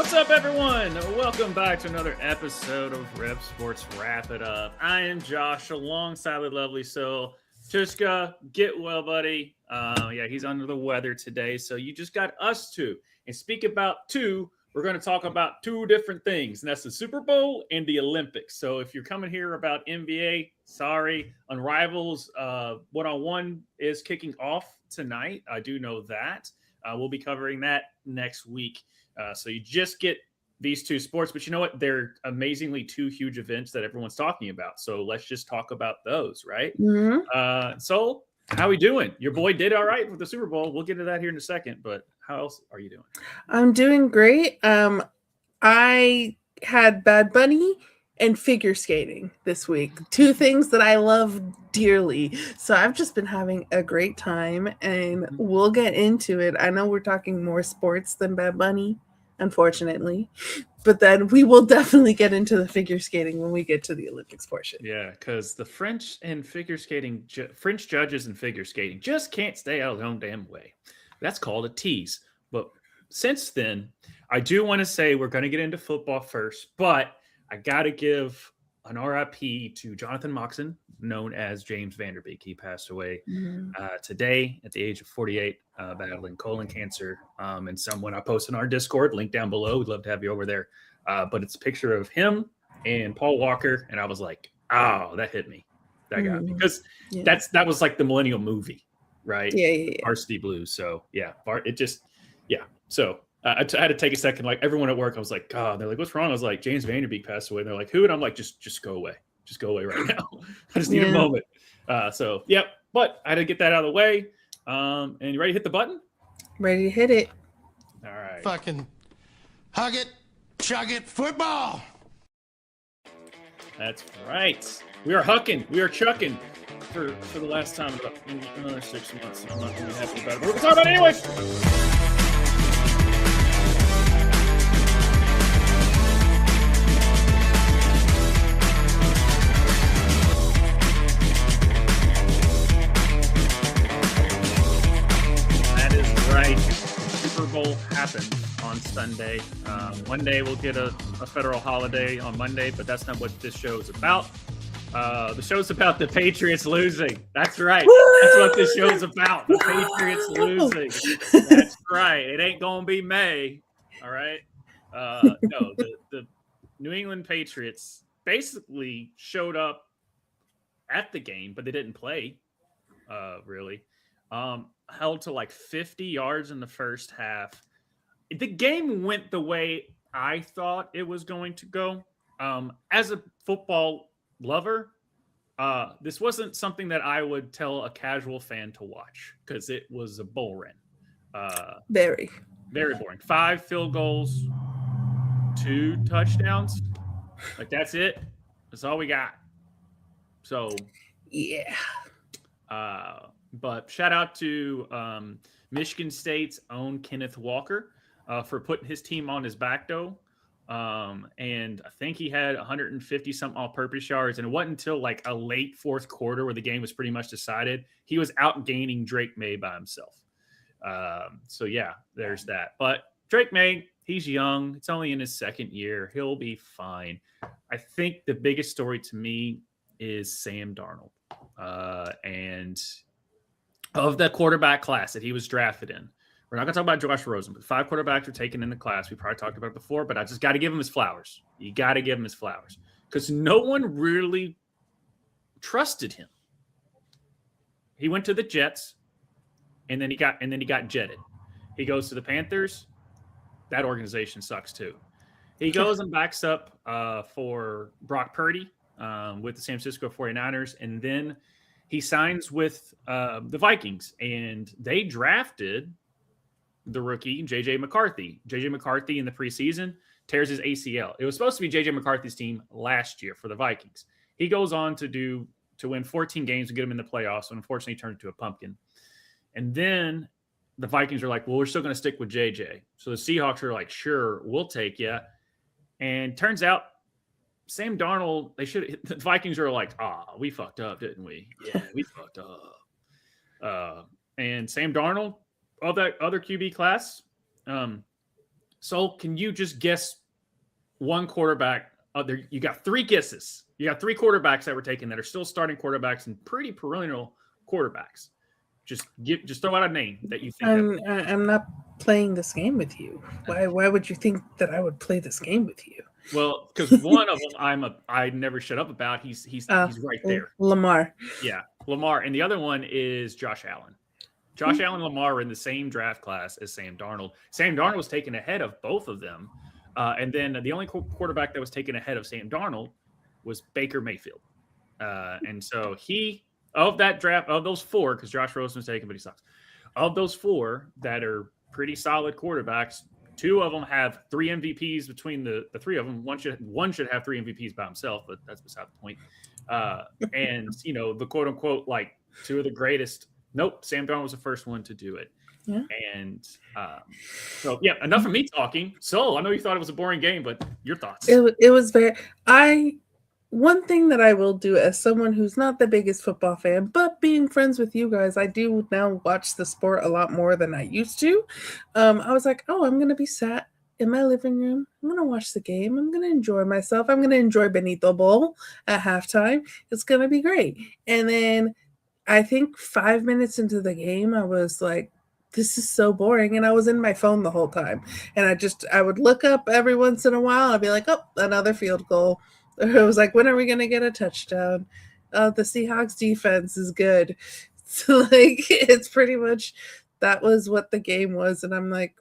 What's up, everyone? Welcome back to another episode of REV Sports Wrap It Up. I am Josh, alongside the lovely Sil. Tushka, get well, buddy. He's under the weather today, so you just got us two. And speak about two, we're going to talk about two different things, and that's the Super Bowl and the Olympics. So if you're coming here about NBA, sorry. Unrivals one-on-one is kicking off tonight. I do know that. We'll be covering that next week. So you just get these two sports, but you know what? They're amazingly two huge events that everyone's talking about. So let's just talk about those, right? Mm-hmm. So how we doing? Your boy did all right with the Super Bowl. We'll get to that here in a second, but how else are you doing? I'm doing great. I had Bad Bunny and figure skating this week. Two things that I love dearly. So I've just been having a great time, and we'll get into it. I know we're talking more sports than Bad Bunny, unfortunately, but then we will definitely get into the figure skating when we get to the Olympics portion. Yeah, because the French judges in figure skating just can't stay out of their own damn way. That's called a tease. But since then, I do want to say we're going to get into football first, but I got to give an RIP to Jonathan Moxon, known as James Vanderbeek. He passed away today at the age of 48, battling colon cancer. And someone I posted on our Discord, link down below. We'd love to have you over there. But it's a picture of him and Paul Walker. And I was like, oh, that hit me. That got me. Because that was like the millennial movie, right? Yeah. Varsity Blues. So, So I had to take a second. Like everyone at work, I was like, God, they're like, what's wrong? I was like, James Vanderbeek passed away. And they're like, who? And I'm like, just go away. Just go away right now. I just need a moment. But I had to get that out of the way. And you ready to hit the button? Ready to hit it. All right. Fucking hug it, chug it, football. That's right. We are hucking. We are chucking for the last time in another 6 months. I'm not going to be happy about it. But we're going to talk about it anyway. Happened on Sunday. Monday we'll get a federal holiday on Monday, but that's not what this show is about. The show's about the Patriots losing. That's right. Woo! That's what this show's about. The Patriots losing. That's right. It ain't gonna be May. All right. No, the New England Patriots basically showed up at the game, but they didn't play. Really. Held to like 50 yards in the first half. The game went the way I thought it was going to go. As a football lover, this wasn't something that I would tell a casual fan to watch because it was a bull run. Very boring. 5 field goals, 2 touchdowns. Like that's it. That's all we got. So yeah. But shout out to Michigan State's own Kenneth Walker for putting his team on his back, though. And I think he had 150-something all-purpose yards. And it wasn't until like a late fourth quarter where the game was pretty much decided. He was outgaining Drake May by himself. There's that. But Drake May, he's young. It's only in his second year. He'll be fine. I think the biggest story to me is Sam Darnold. And of the quarterback class that he was drafted in, we're not going to talk about Josh Rosen, but 5 quarterbacks were taken in the class. We probably talked about it before, but I just got to give him his flowers. You got to give him his flowers because no one really trusted him. He went to the Jets, and then he got jetted. He goes to the Panthers. That organization sucks too. He goes and backs up for Brock Purdy with the San Francisco 49ers, and then he signs with the Vikings, and they drafted the rookie J.J. McCarthy. J.J. McCarthy in the preseason tears his ACL. It was supposed to be J.J. McCarthy's team last year for the Vikings. He goes on to win 14 games and get him in the playoffs, and unfortunately turned into a pumpkin. And then the Vikings are like, well, we're still going to stick with J.J. So the Seahawks are like, sure, we'll take you. And turns out Sam Darnold, the Vikings are like, we fucked up, didn't we? Yeah, we fucked up. And Sam Darnold, of that other QB class, So can you just guess one quarterback? You got three guesses. You got three quarterbacks that were taken that are still starting quarterbacks and pretty perennial quarterbacks. Just throw out a name that you think. I'm not playing this game with you. Why would you think that I would play this game with you? Well, because one of them I never shut up about. He's right there. Lamar. Yeah, Lamar, and the other one is Josh Allen. Josh Allen and Lamar are in the same draft class as Sam Darnold. Sam Darnold was taken ahead of both of them, and then the only quarterback that was taken ahead of Sam Darnold was Baker Mayfield. And so of that draft, of those four, because Josh Rosen was taken, but he sucks. Of those four that are pretty solid quarterbacks, two of them have 3 MVPs between the three of them. One should have 3 MVPs by himself, but that's beside the point. And the quote unquote like two of the greatest. Nope, Sam Darnold was the first one to do it. Yeah. And so yeah, enough of me talking. So I know you thought it was a boring game, but your thoughts? It was very. One thing that I will do as someone who's not the biggest football fan, but being friends with you guys, I do now watch the sport a lot more than I used to. I was like, oh, I'm going to be sat in my living room. I'm going to watch the game. I'm going to enjoy myself. I'm going to enjoy Benito Bowl at halftime. It's going to be great. And then I think 5 minutes into the game, I was like, this is so boring. And I was in my phone the whole time. And I would look up every once in a while. I'd be like, oh, another field goal. It was like, when are we going to get a touchdown? The Seahawks defense is good. So, like, it's pretty much that was what the game was. And I'm like,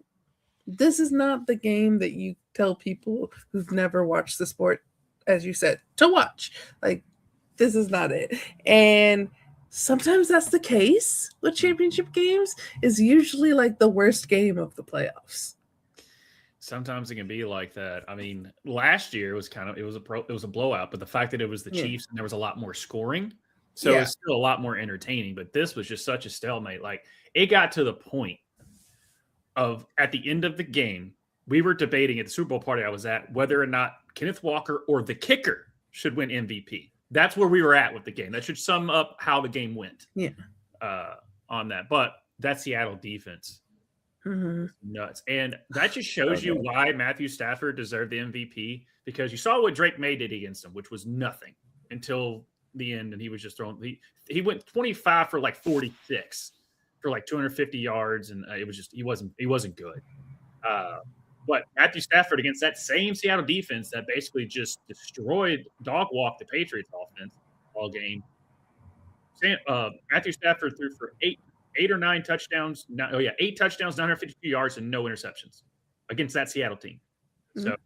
this is not the game that you tell people who've never watched the sport, as you said, to watch. Like, this is not it. And sometimes that's the case with championship games. Is usually like the worst game of the playoffs. Sometimes it can be like that. I mean, last year was it was a blowout, but the fact that it was the Chiefs and there was a lot more scoring, so it's still a lot more entertaining. But this was just such a stalemate. Like, it got to the point of at the end of the game, we were debating at the Super Bowl party I was at whether or not Kenneth Walker or the kicker should win MVP. That's where we were at with the game. That should sum up how the game went. Yeah. On that, but that Seattle defense. Nuts. And that just shows you why Matthew Stafford deserved the MVP, because you saw what Drake May did against him, which was nothing until the end. And he was just throwing, he went 25 for like 46 for like 250 yards. And it was just, he wasn't good. But Matthew Stafford against that same Seattle defense that basically just dog walked the Patriots offense all game. Matthew Stafford threw for 8 or 9 touchdowns. 8 touchdowns, 952 yards, and no interceptions against that Seattle team. So,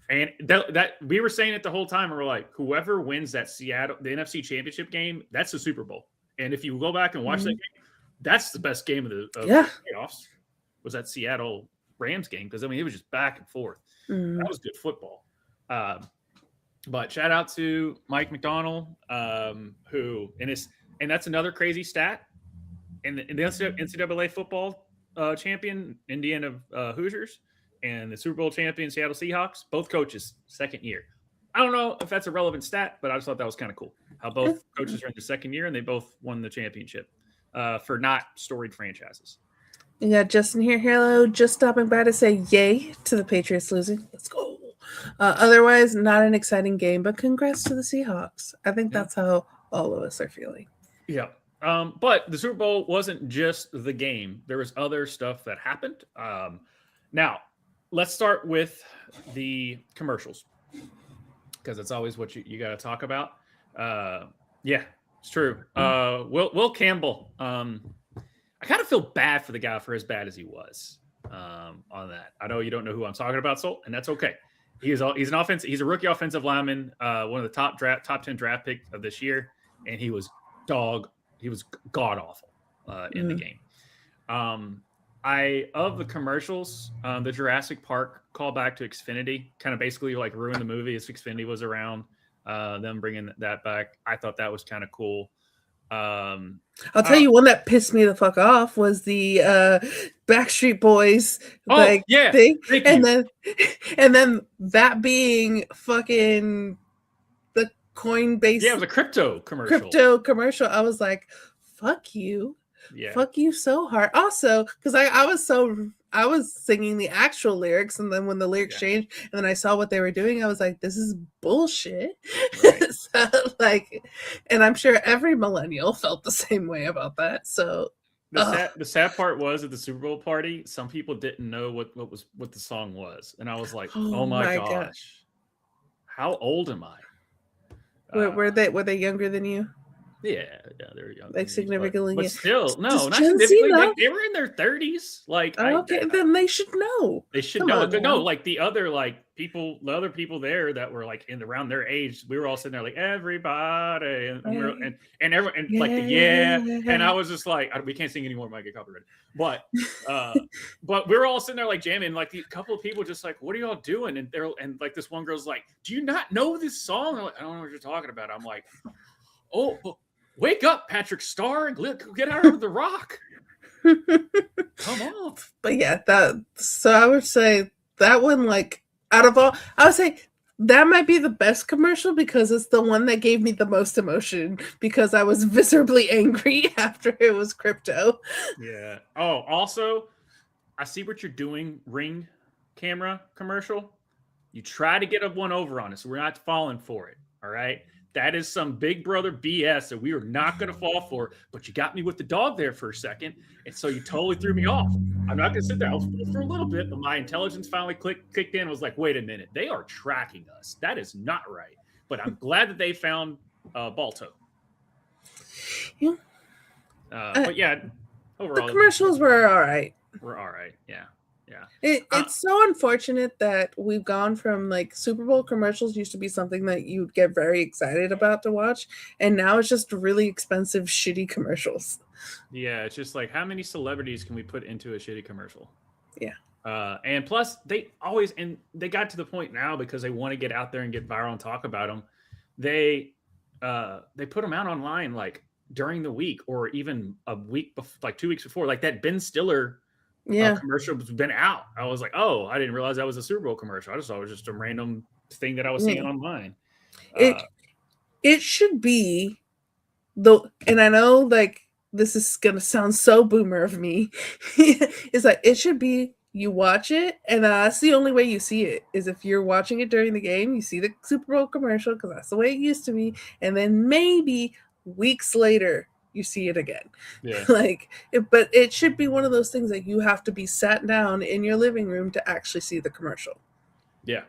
and that we were saying it the whole time. And we're like, whoever wins the NFC Championship game, that's the Super Bowl. And if you go back and watch that game, that's the best game of the playoffs. Was that Seattle Rams game? Because I mean, it was just back and forth. That was good football. But shout out to Mike McDonald, and that's another crazy stat. And the NCAA football champion, Indiana Hoosiers, and the Super Bowl champion, Seattle Seahawks, both coaches, second year. I don't know if that's a relevant stat, but I just thought that was kind of cool. How both coaches are in their second year, and they both won the championship for not storied franchises. Yeah, Justin here. Hello, just stopping by to say yay to the Patriots losing. Let's go. Otherwise, not an exciting game, but congrats to the Seahawks. I think that's how all of us are feeling. Yeah. But the Super Bowl wasn't just the game. There was other stuff that happened. Now, let's start with the commercials, because it's always what you got to talk about. Yeah, it's true. Will Campbell, I kind of feel bad for the guy for as bad as he was on that. I know you don't know who I'm talking about, and that's okay. He's a rookie offensive lineman, one of the top 10 draft picks of this year, and he was god awful in the game. Of the commercials, the Jurassic Park callback to Xfinity kind of basically like ruined the movie as Xfinity was around. Them bringing that back, I thought that was kind of cool. I'll tell you one that pissed me the fuck off was the Backstreet Boys thing, and then that being fucking Coinbase. Yeah, it was a crypto commercial. I was like, fuck you. Yeah. Fuck you so hard. Also, because I was singing the actual lyrics, and then when the lyrics changed, and then I saw what they were doing, I was like, "This is bullshit." Right. So, like, and I'm sure every millennial felt the same way about that. So, The sad part was at the Super Bowl party, some people didn't know what the song was, and I was like, "Oh my God. gosh, how old am I?" Were they younger than you? Yeah, they're young, Like significantly, but still, no, Does not Gen Z significantly. know? Like they were in their 30s. Like Okay, then they should know. they should Come know. on No, now. like the other people there that were like in around their age, we were all sitting there like everybody, and and everyone, and like and I was just like, we can't sing anymore, might get copyrighted. But but we were all sitting there like jamming, like a couple of people just like, what are y'all doing? And like this one girl's like, do you not know this song? I'm like, I don't know what you're talking about. I'm like, oh, wake up, Patrick Starr, and get out of the rock. Come on. But yeah, so I would say that one, like, out of all, I would say that might be the best commercial because it's the one that gave me the most emotion because I was viscerally angry after it was crypto. Yeah. Oh, also, I see what you're doing, Ring camera commercial. You try to get one over on us. We're not falling for it. All right. That is some Big Brother BS that we are not going to fall for. But you got me with the dog there for a second, and so you totally threw me off. I'm not going to sit there. I was for a little bit, but my intelligence finally kicked in. And was like, wait a minute, they are tracking us. That is not right. But I'm glad that they found Balto. Yeah. But yeah, overall, the commercials were all right. We're all right. Yeah. Yeah. It's so unfortunate that we've gone from like Super Bowl commercials used to be something that you'd get very excited about to watch, and now it's just really expensive, shitty commercials. Yeah, it's just like, how many celebrities can we put into a shitty commercial? Yeah. And plus, they got to the point now because they want to get out there and get viral and talk about them. They put them out online like during the week or even a week, like 2 weeks before, like that Ben Stiller commercial has been out. I was like, oh, I didn't realize that was a Super Bowl commercial. I just thought it was just a random thing that I was seeing online. It should be and I know like this is gonna sound so boomer of me. It's like it should be you watch it, and that's the only way you see it is if you're watching it during the game. You see the Super Bowl commercial because that's the way it used to be, and then maybe weeks later you see it again. Yeah. But it should be one of those things that you have to be sat down in your living room to actually see the commercial. Yeah.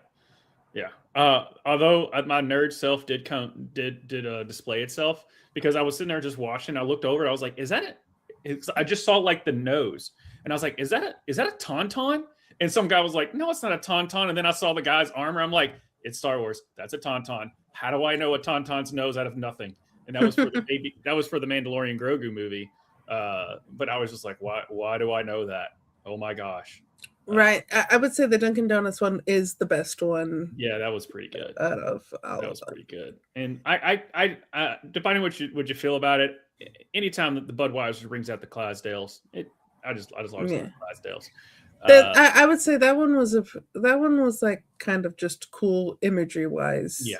Yeah. Although my nerd self did display itself because I was sitting there just watching. I looked over. I was like, is that it? I just saw like the nose, and I was like, is that a tauntaun? And some guy was like, no, it's not a tauntaun. And then I saw the guy's armor. I'm like, it's Star Wars. That's a tauntaun. How do I know a tauntaun's nose out of nothing? And that was for the Mandalorian Grogu movie. But I was just like, why do I know that? Oh my gosh. Right. I would say the Dunkin' Donuts one is the best one. Yeah, that was pretty good. Out of all that was pretty good. And I depending what you feel about it, anytime that the Budweiser brings out the Clydesdales, I just love the Clydesdales. I would say that one was like kind of just cool imagery wise. Yeah.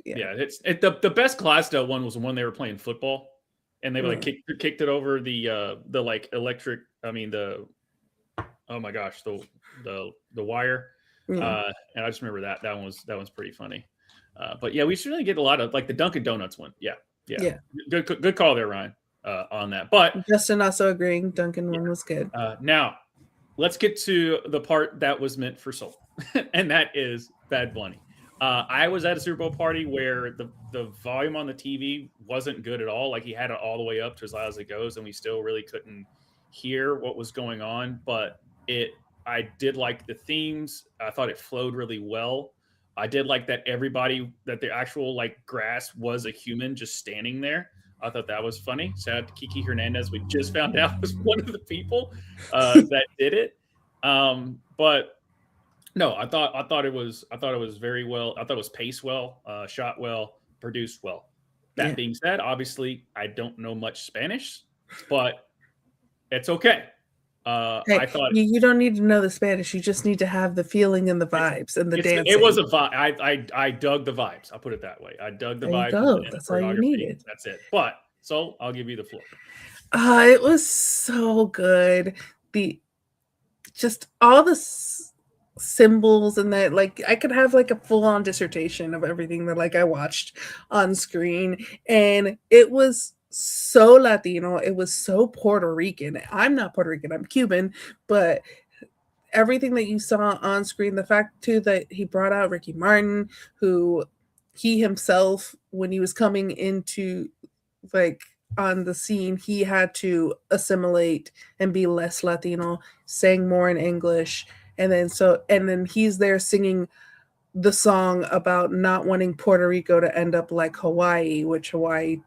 It's the best Clydesdale one was the one they were playing football, and they like kicked it over the like electric. I mean oh my gosh, the wire. And I just remember that one's pretty funny. But yeah, we should really get a lot of like the Dunkin' Donuts one. Yeah. Good call there, Ryan, on that. But Justin also agreeing Dunkin' one was good. Now let's get to the part that was meant for Soul, and that is Bad Bunny. I was at a Super Bowl party where the volume on the TV wasn't good at all. Like he had it all the way up to as loud as it goes, and we still really couldn't hear what was going on. But I did like the themes. I thought it flowed really well. I did like that that the actual like grass was a human just standing there. I thought that was funny. Shout out to Kiki Hernandez. We just found out was one of the people that did it. But no, I thought it was very well. I thought it was paced well, shot well, produced well. That being said, obviously I don't know much Spanish, but it's okay. I thought you don't need to know the Spanish. You just need to have the feeling and the vibes and the dancing. It was a vibe. I dug the vibes. I'll put it that way. I dug the vibes. That's all you needed. That's it. But So I'll give you the floor. It was so good. Just all the symbols and that, like, I could have like a full-on dissertation of everything that like I watched on screen, and it was so Latino. It was so Puerto Rican. I'm not Puerto Rican. I'm Cuban, but everything that you saw on screen, the fact too that he brought out Ricky Martin, who he himself, when he was coming into like on the scene, he had to assimilate and be less Latino, sang more in English, and then he's there singing the song about not wanting Puerto Rico to end up like Hawaii, which Hawaii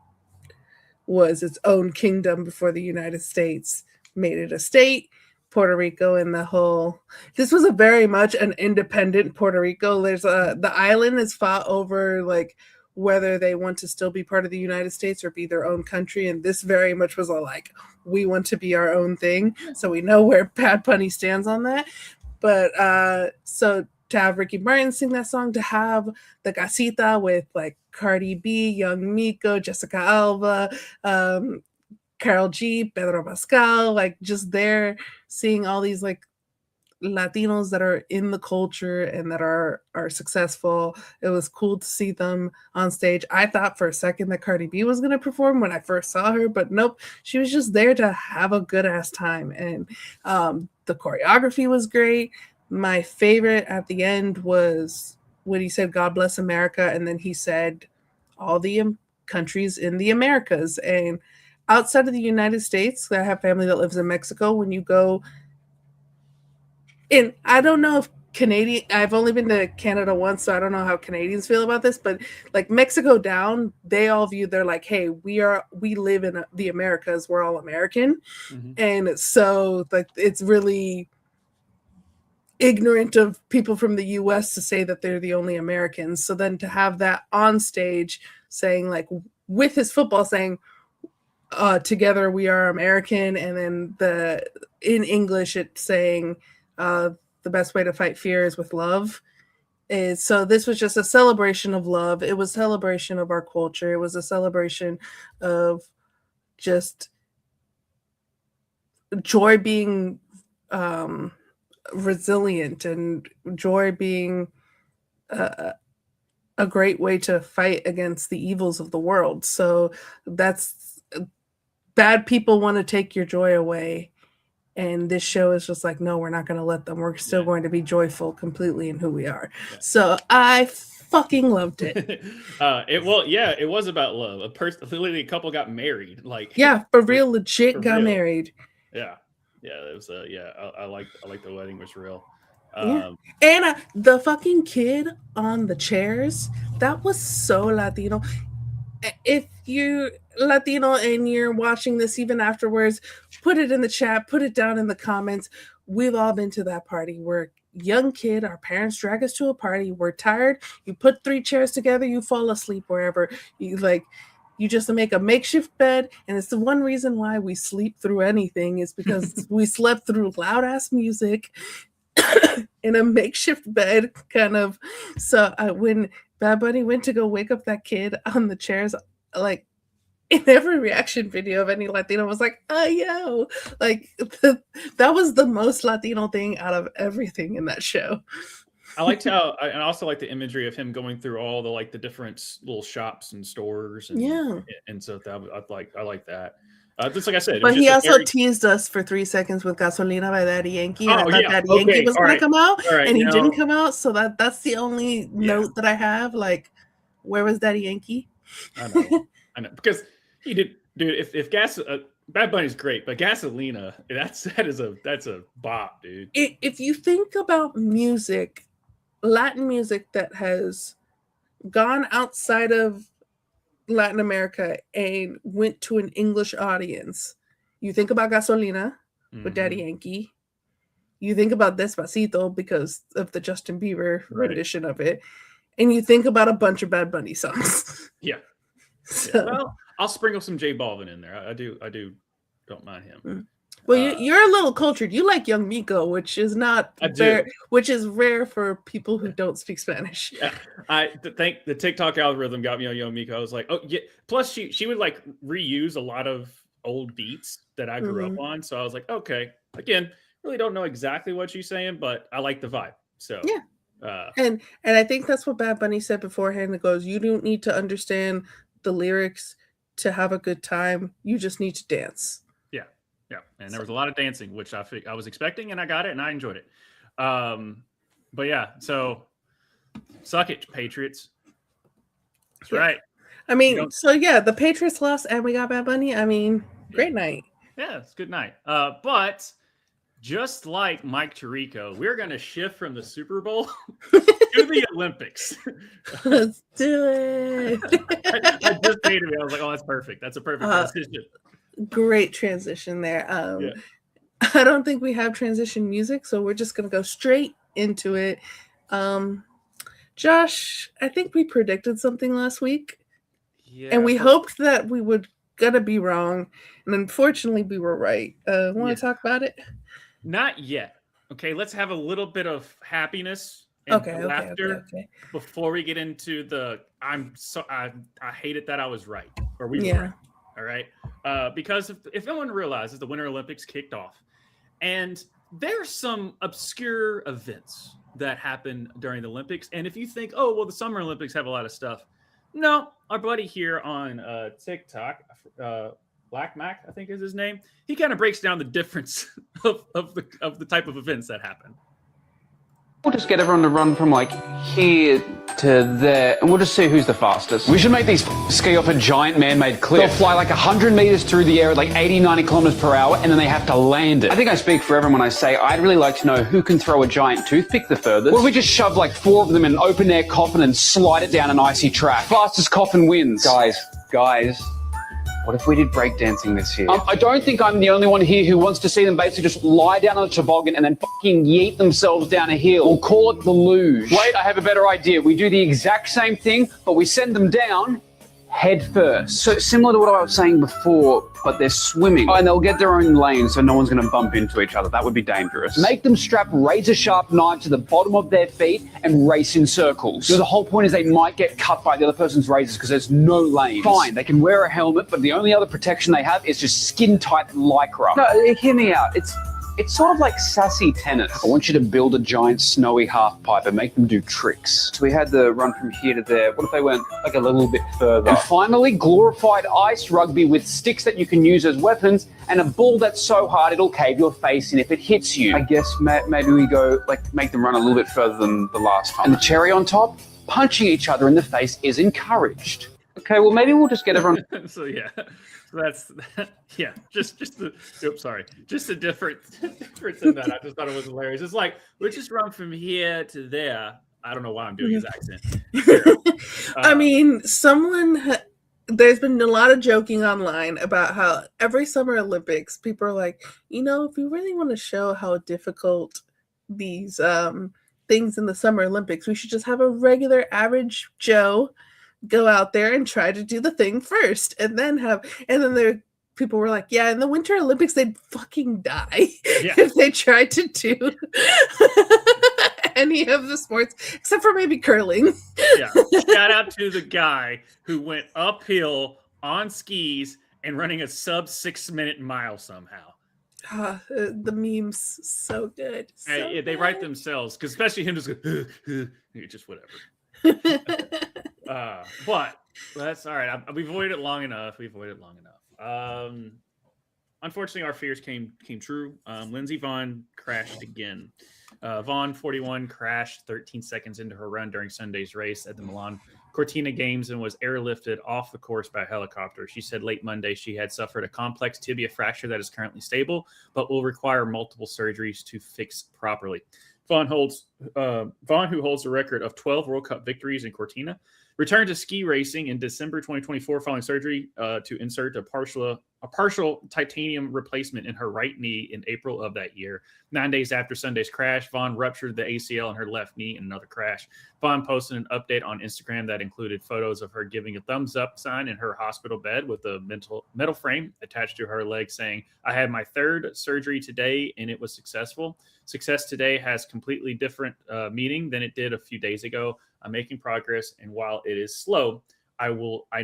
was its own kingdom before the United States made it a state. Puerto Rico and the whole, this was a very much an independent Puerto Rico. The island is fought over like whether they want to still be part of the United States or be their own country, and this very much was a like, we want to be our own thing. So we know where Bad Bunny stands on that. But so to have Ricky Martin sing that song, to have the Casita with like Cardi B, Young Miko, Jessica Alba, Carol G, Pedro Pascal, like just there seeing all these like Latinos that are in the culture and that are successful. It was cool to see them on stage. I thought for a second that Cardi B was going to perform when I first saw her, but nope, she was just there to have a good ass time. And the choreography was great. My favorite at the end was when he said, "God bless America," and then he said, "All the countries in the Americas." And outside of the United States, I have family that lives in Mexico. When you go in, I don't know if I've only been to Canada once, so I don't know how Canadians feel about this, but like Mexico down, they all view, they're like, hey, we live in the Americas, we're all American. Mm-hmm. And so like it's really ignorant of people from the US to say that they're the only Americans. So then to have that on stage saying like with his football saying, together we are American, and then in English it's saying the best way to fight fear is with love. So this was just a celebration of love. It was a celebration of our culture. It was a celebration of just joy being resilient, and joy being a great way to fight against the evils of the world. So that's bad people want to take your joy away. And this show is just like, no, we're not going to let them. We're still going to be joyful completely in who we are. Yeah. So I fucking loved it. It was about love. Literally a couple got married. Like, yeah, for real, legit got married. Yeah. Yeah, it was I like the wedding was real. Yeah. And the fucking kid on the chairs, that was so Latino. If you're Latino and you're watching this even afterwards, put it in the chat, put it down in the comments. We've all been to that party. We're a young kid, our parents drag us to a party, we're tired, you put 3 chairs together, you fall asleep wherever. You just make a makeshift bed, and it's the one reason why we sleep through anything is because we slept through loud ass music in a makeshift bed, kind of. So when Bad Bunny went to go wake up that kid on the chairs, like in every reaction video of any Latino was like, oh, yo, like that was the most Latino thing out of everything in that show. I liked how, and I also like the imagery of him going through all the like the different little shops and stores, and so I like that. Just like I said, but he also teased us for 3 seconds with "Gasolina" by Daddy Yankee. And I thought Daddy Yankee was going to come out, and he didn't come out. So that's the only note that I have. Like, where was Daddy Yankee? I know, because he did, dude. If Bad Bunny's great, but Gasolina, that's a bop, dude. If you think about music, Latin music that has gone outside of Latin America and went to an English audience, you think about Gasolina with Daddy Yankee. You think about Despacito because of the Justin Bieber rendition of it, and you think about a bunch of Bad Bunny songs. Yeah. So, well, I'll sprinkle some J Balvin in there. I do don't mind him. Well, you're a little cultured. You like Young Miko, which is not which is rare for people who don't speak Spanish. Yeah, I think the TikTok algorithm got me on Young Miko. I was like, oh yeah. Plus, she would like reuse a lot of old beats that I grew up on. So I was like, okay. Again, really don't know exactly what she's saying, but I like the vibe. So yeah. And I think that's what Bad Bunny said beforehand. It goes, you don't need to understand the lyrics to have a good time. You just need to dance. Yeah, and there was a lot of dancing, which I was expecting, and I got it, and I enjoyed it. But yeah, so suck it, Patriots. That's right. I mean, so yeah, the Patriots lost, and we got Bad Bunny. I mean, great night. Yeah, it's a good night. But just like Mike Tirico, we're going to shift from the Super Bowl to the Olympics. Let's do it. I just hated it. I was like, oh, that's perfect. That's a perfect transition. Great transition there. I don't think we have transition music, so we're just gonna go straight into it. Josh, I think we predicted something last week, and we hoped that we would gonna be wrong, and unfortunately, we were right. Want to talk about it? Not yet. Okay, let's have a little bit of happiness and laughter before we get into the. I hated that I was right, or we were right. All right. Because if no one realizes, the Winter Olympics kicked off, and there's some obscure events that happen during the Olympics. And if you think, oh, well, the Summer Olympics have a lot of stuff. No, our buddy here on TikTok, Black Mac, I think is his name. He kind of breaks down the difference of the type of events that happen. We'll just get everyone to run from like here to there, and we'll just see who's the fastest. We should make these ski off a giant man-made cliff. They'll fly like 100 meters through the air at like 80, 90 kilometers per hour, and then they have to land it. I think I speak for everyone when I say I'd really like to know who can throw a giant toothpick the furthest. What if we just shove like 4 of them in an open-air coffin and slide it down an icy track? Fastest coffin wins. Guys, what if we did breakdancing this year? I don't think I'm the only one here who wants to see them basically just lie down on a toboggan and then fucking yeet themselves down a hill. We'll call it the luge. Wait, I have a better idea. We do the exact same thing, but we send them down head first. So similar to what I was saying before, but they're swimming. Oh, and they'll get their own lane, so no one's going to bump into each other. That would be dangerous. Make them strap razor-sharp knives to the bottom of their feet and race in circles. So the whole point is they might get cut by the other person's razors because there's no lanes. Fine, they can wear a helmet, but the only other protection they have is just skin-tight lycra. No, hear me out. It's sort of like sassy tennis. I want you to build a giant snowy half-pipe and make them do tricks. So we had the run from here to there. What if they went like a little bit further? And finally, glorified ice rugby with sticks that you can use as weapons and a ball that's so hard it'll cave your face in if it hits you. I guess maybe we go, like, make them run a little bit further than the last time. And the cherry on top, punching each other in the face is encouraged. Okay, well, maybe we'll just get everyone... So that's just a difference in that. I just thought it was hilarious. It's like we just run from here to there. I don't know why I'm doing his accent. I mean, there's been a lot of joking online about how every Summer Olympics, people are like, if you really want to show how difficult these things in the Summer Olympics, we should just have a regular average Joe go out there and try to do the thing first, and then there people were like, yeah, in the Winter Olympics they'd fucking die if they tried to do any of the sports except for maybe curling. Shout out to the guy who went uphill on skis and running a sub 6-minute mile somehow. The memes so good. They write themselves, because especially him just go, just whatever. But that's all right. We've avoided it long enough. Unfortunately, our fears came true. Lindsey Vonn crashed again. Vonn, 41, crashed 13 seconds into her run during Sunday's race at the Milan Cortina Games and was airlifted off the course by a helicopter. She said late Monday she had suffered a complex tibia fracture that is currently stable, but will require multiple surgeries to fix properly. Vonn, who holds the record of 12 World Cup victories in Cortina, returned to ski racing in December 2024 following surgery to insert a partial a partial titanium replacement in her right knee in April of that year. 9 days after Sunday's crash, Vaughn ruptured the ACL in her left knee in another crash. Vaughn posted an update on Instagram that included photos of her giving a thumbs up sign in her hospital bed with a metal frame attached to her leg saying, "I had my third surgery today and it was successful. Success today has completely different meaning than it did a few days ago. I'm making progress, and while it is slow, I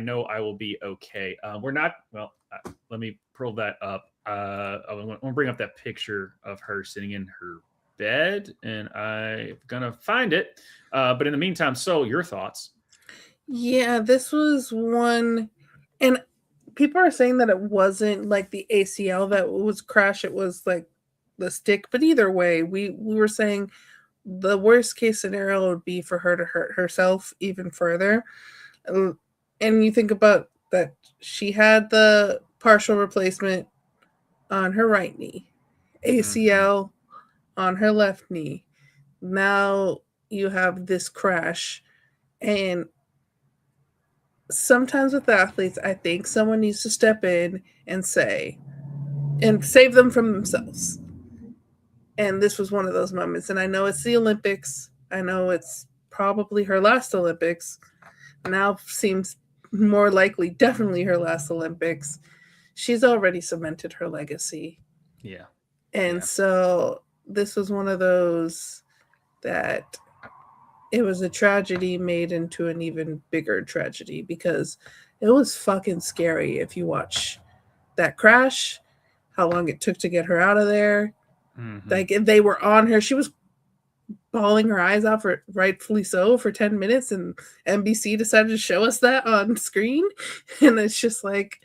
know I will be okay." We're not, well, let me pull that up. I want to bring up that picture of her sitting in her bed, and I'm going to find it. But in the meantime, so your thoughts? Yeah, this was one, and people are saying that it wasn't like the ACL that was crash, it was like the stick. But either way, we were saying the worst case scenario would be for her to hurt herself even further. And you think about that she had the partial replacement on her right knee, ACL on her left knee. Now you have this crash. And sometimes with athletes, I think someone needs to step in and say, and save them from themselves. And this was one of those moments. And I know it's the Olympics. I know it's probably her last Olympics. Now seems more likely, definitely her last Olympics. She's already cemented her legacy. Yeah. And so this was one of those that it was a tragedy made into an even bigger tragedy, because it was fucking scary if you watch that crash, how long it took to get her out of there. Like, they were on her. She was bawling her eyes out, for rightfully so, for 10 minutes, and NBC decided to show us that on screen. And it's just like,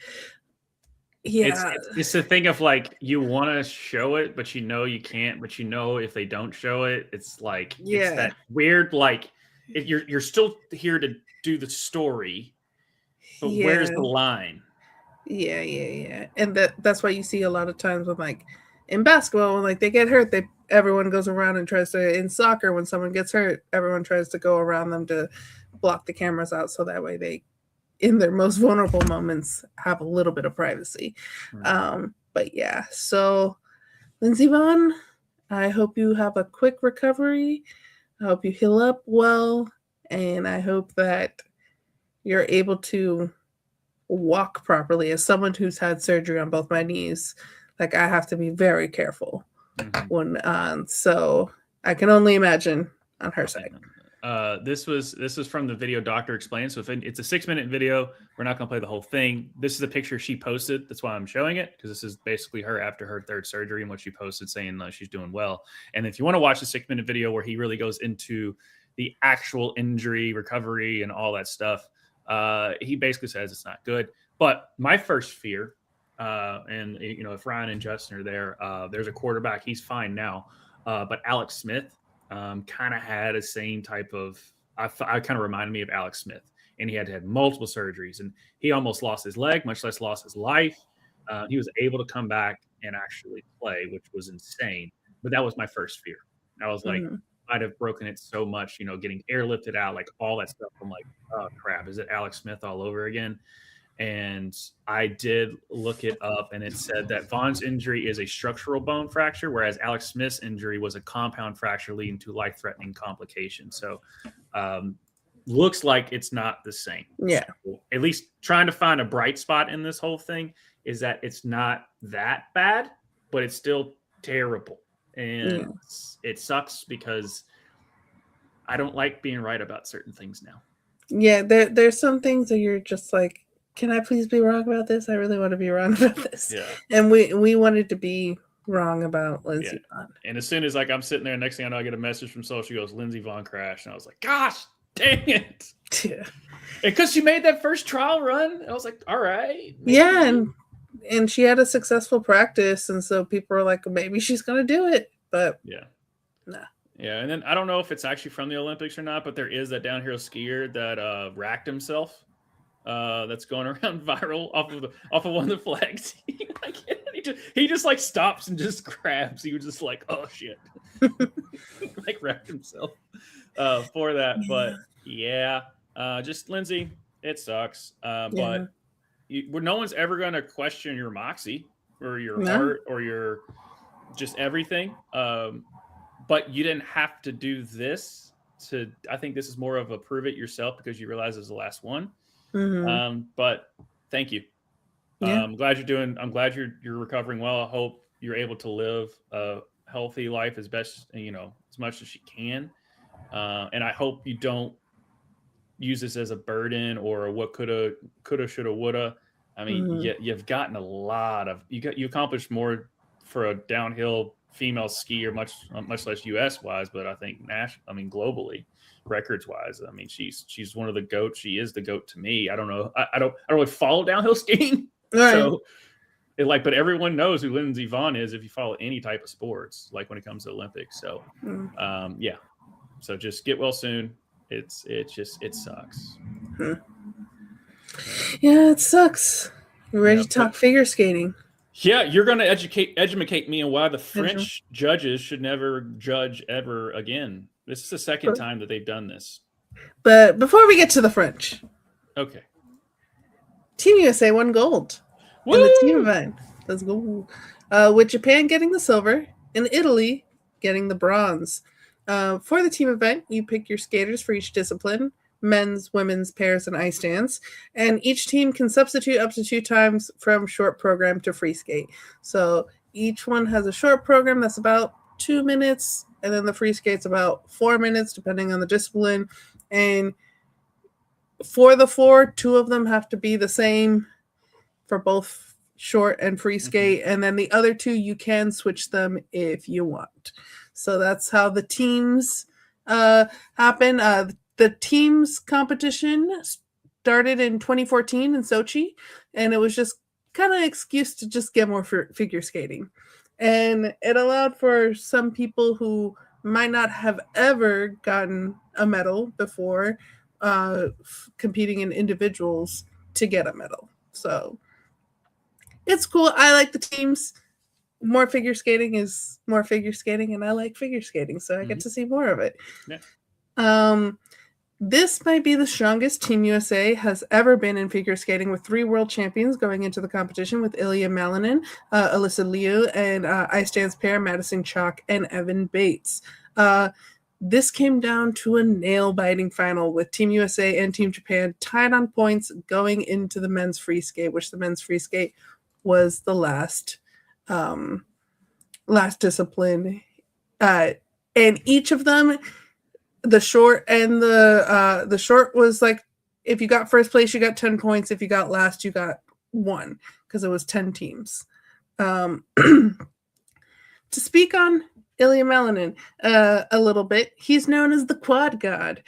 yeah, it's the thing of like, you want to show it, but you can't. But if they don't show it, it's like, it's that weird, like, you're still here to do the story, but where's the line? Yeah. And that's why you see a lot of times with, like, in basketball, when like they get hurt, everyone goes around and tries to. In soccer, when someone gets hurt, everyone tries to go around them to block the cameras out, so that way they, in their most vulnerable moments, have a little bit of privacy. But yeah, so Lindsey Vonn, I hope you have a quick recovery. I hope you heal up well, and I hope that you're able to walk properly. As someone who's had surgery on both my knees, like, I have to be very careful when so I can only imagine on her side. This was from the video Doctor Explains. So if it's a 6-minute video, we're not going to play the whole thing. This is a picture she posted. That's why I'm showing it, because this is basically her after her third surgery and what she posted, saying she's doing well. And if you want to watch the 6-minute video where he really goes into the actual injury, recovery, and all that stuff, he basically says it's not good. But my first fear, and if Ryan and Justin are there, there's a quarterback. He's fine now, but Alex Smith kind of had a same type of. I kind of reminded me of Alex Smith, and he had to have multiple surgeries, and he almost lost his leg, much less lost his life. He was able to come back and actually play, which was insane. But that was my first fear. I was like, I'd have broken it so much, getting airlifted out, like all that stuff. I'm like, oh crap, is it Alex Smith all over again? And I did look it up, and it said that Vaughn's injury is a structural bone fracture, whereas Alex Smith's injury was a compound fracture leading to life-threatening complications. So looks like it's not the same. Yeah. So at least trying to find a bright spot in this whole thing is that it's not that bad, but it's still terrible. And it sucks because I don't like being right about certain things now. Yeah, there's some things that you're just like, can I please be wrong about this? I really want to be wrong about this. Yeah. And we wanted to be wrong about Lindsey Vonn. And as soon as I'm sitting there, next thing I know, I get a message from social. She goes, Lindsey Vonn crashed. And I was like, gosh, dang it. Yeah. Because she made that first trial run. I was like, all right. Maybe. Yeah, and she had a successful practice. And so people are like, maybe she's going to do it. But nah. Yeah, and then I don't know if it's actually from the Olympics or not, but there is that downhill skier that racked himself. That's going around viral off of one of the flags. he just like stops and just grabs. He was just like, oh shit, like wrecked himself for that. But yeah, just Lindsey, it sucks. But where no one's ever going to question your moxie or your No. heart or your just everything. But you didn't have to do this to. I think this is more of a prove it yourself because you realize it's the last one. But thank you. Yeah. I'm glad you're recovering well. I hope you're able to live a healthy life as best, as much as you can. And I hope you don't use this as a burden or what coulda, shoulda, woulda. I mean, you've gotten a lot of, you accomplished more for a downhill female skier, much less US wise, but I think globally, records wise. I mean, she's one of the GOATs. She is the GOAT to me. I don't know. I don't really follow downhill skiing. Right. So but everyone knows who Lindsey Vonn is if you follow any type of sports, like when it comes to Olympics. So, yeah. So just get well soon. It sucks. Yeah, it sucks. You ready to talk figure skating? Yeah, you're going to educate me on why the French judges should never judge ever again. This is the second time that they've done this. But before we get to the French, okay, Team USA won gold in the team event. Let's go. With Japan getting the silver and Italy getting the bronze. For the team event, you pick your skaters for each discipline: men's, women's, pairs, and ice dance. And each team can substitute up to 2 times from short program to free skate. So each one has a short program that's about 2 minutes, and then the free skate's about 4 minutes, depending on the discipline. And for the 4, 2 of them have to be the same for both short and free skate. And then the other 2, you can switch them if you want. So that's how the teams happen. The teams competition started in 2014 in Sochi, and it was just kind of an excuse to just get more figure skating. And it allowed for some people who might not have ever gotten a medal before competing in individuals to get a medal. So it's cool. I like the teams. More figure skating is more figure skating, and I like figure skating, so I get to see more of it. Yeah. This might be the strongest Team USA has ever been in figure skating, with 3 world champions going into the competition with Ilya Malinin, Alyssa Liu, and ice dance pair Madison Chalk and Evan Bates. This came down to a nail-biting final with Team USA and Team Japan tied on points going into the men's free skate, which the men's free skate was the last discipline. And each of them, the short and the short was like, if you got first place, you got 10 points. If you got last, you got 1, because it was 10 teams. To speak on Ilya Malinin a little bit, he's known as the quad god.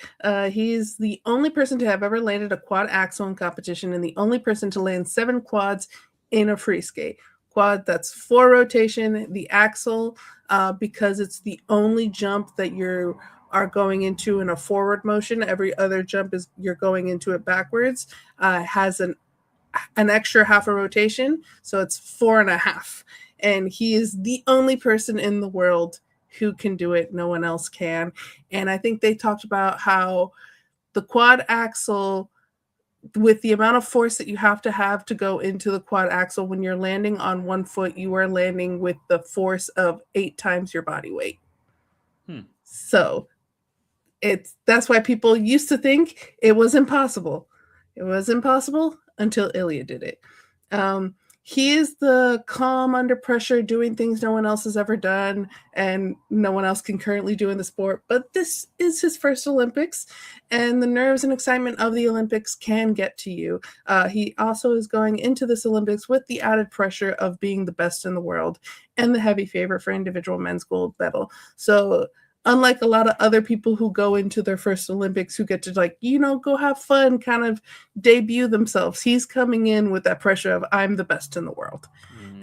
He's the only person to have ever landed a quad axel in competition, and the only person to land 7 quads in a free skate. Quad, that's 4 rotation. The axle, because it's the only jump that you are going into in a forward motion. Every other jump is you're going into it backwards. Has an extra half a rotation, so it's 4.5. And he is the only person in the world who can do it. No one else can. And I think they talked about how the quad axle, with the amount of force that you have to go into the quad axle, when you're landing on one foot, you are landing with the force of 8 times your body weight. So that's why people used to think it was impossible. It was impossible until Ilya did it. He is the calm under pressure, doing things no one else has ever done and no one else can currently do in the sport. But this is his first Olympics, and the nerves and excitement of the Olympics can get to you. He also is going into this Olympics with the added pressure of being the best in the world and the heavy favorite for individual men's gold medal. So unlike a lot of other people who go into their first Olympics who get to go have fun, kind of debut themselves, he's coming in with that pressure of, I'm the best in the world.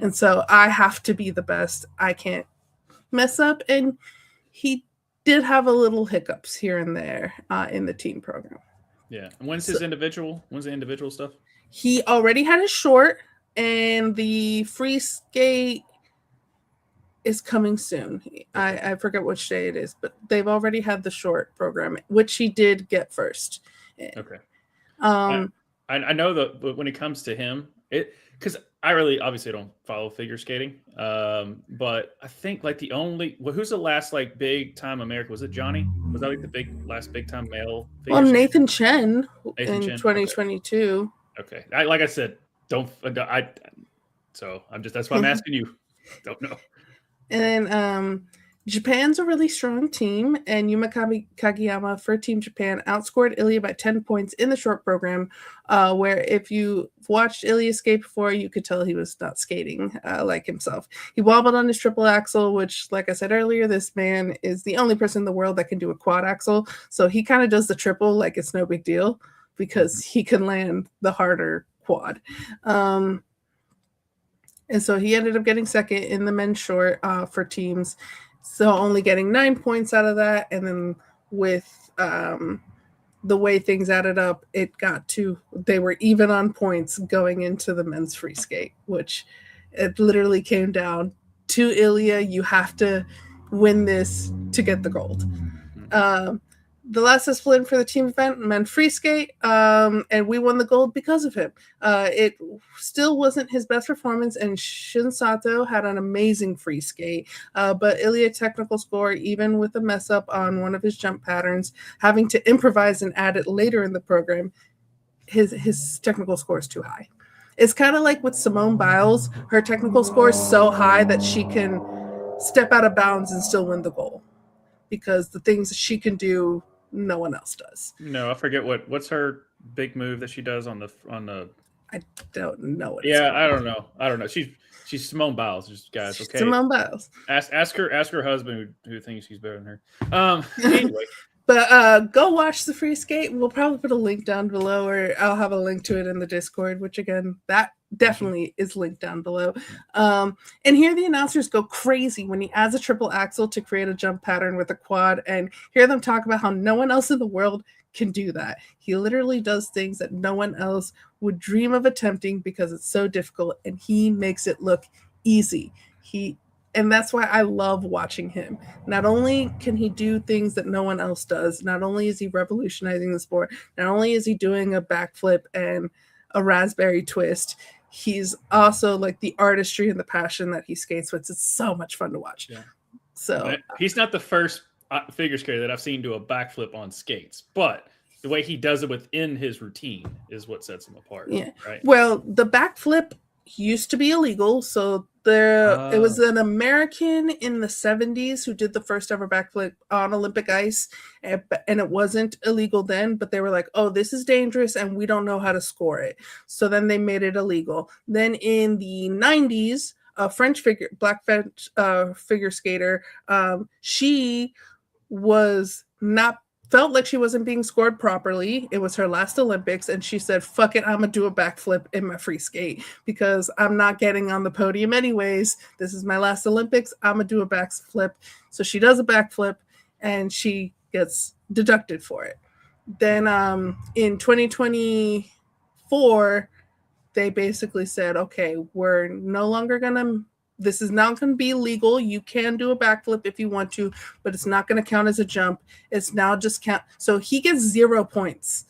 And so I have to be the best. I can't mess up. And he did have a little hiccups here and there in the team program. Yeah. And when's the individual stuff? He already had his short, and the free skate is coming soon. I forget which day it is, but they've already had the short program, which he did get first. Okay. I know that, but when it comes to him, because I really obviously don't follow figure skating, but I think like who's the last like big time American, was it Johnny? Was that like the last big time male Well, figure skater? Nathan Chen Nathan in Chen? 2022. Okay. Like I said, that's why I'm asking you. Don't know. And then Japan's a really strong team, and Yuma Kageyama for Team Japan outscored Ilya by 10 points in the short program, where if you watched Ilya skate before, you could tell he was not skating like himself. He wobbled on his triple axel, which, like I said earlier, this man is the only person in the world that can do a quad axel. So he kind of does the triple like it's no big deal because he can land the harder quad. And so he ended up getting second in the men's short for teams. So only getting 9 points out of that. And then with the way things added up, they were even on points going into the men's free skate, which it literally came down to Ilya. You have to win this to get the gold. The last discipline for the team event, men free skate, and we won the gold because of him. It still wasn't his best performance, and Shun Sato had an amazing free skate. But Ilya technical score, even with a mess up on one of his jump patterns, having to improvise and add it later in the program, his technical score is too high. It's kind of like with Simone Biles. Her technical score is so high that she can step out of bounds and still win the goal because the things that she can do, no one else does. No, I forget what's her big move that she does on the. I don't know what. I don't know. She's Simone Biles, just guys. Okay, Simone Biles. Ask her husband who thinks she's better than her. Anyway. But go watch the free skate. We'll probably put a link down below, or I'll have a link to it in the Discord, which again, that definitely is linked down below. And here the announcers go crazy when he adds a triple axel to create a jump pattern with a quad, and hear them talk about how no one else in the world can do that. He literally does things that no one else would dream of attempting because it's so difficult, and he makes it look easy. And that's why I love watching him. Not only can he do things that no one else does, not only is he revolutionizing the sport, not only is he doing a backflip and a raspberry twist, he's also like the artistry and the passion that he skates with. It's so much fun to watch. Yeah. So he's not the first figure skater that I've seen do a backflip on skates, but the way he does it within his routine is what sets him apart. Yeah. Right. Well, the backflip used to be illegal, so it was an American in the 70s who did the first ever backflip on Olympic ice, and it wasn't illegal then, but they were like, oh, this is dangerous and we don't know how to score it, so then they made it illegal. Then in the 90s, a black figure skater, she felt like she wasn't being scored properly. It was her last Olympics, and she said, fuck it, I'm gonna do a backflip in my free skate because I'm not getting on the podium anyways. This is my last Olympics. I'm gonna do a backflip. So she does a backflip and she gets deducted for it. Then in 2024, they basically said, okay, we're no longer this is not going to be legal. You can do a backflip if you want to, but it's not going to count as a jump. It's now just count. So he gets 0 points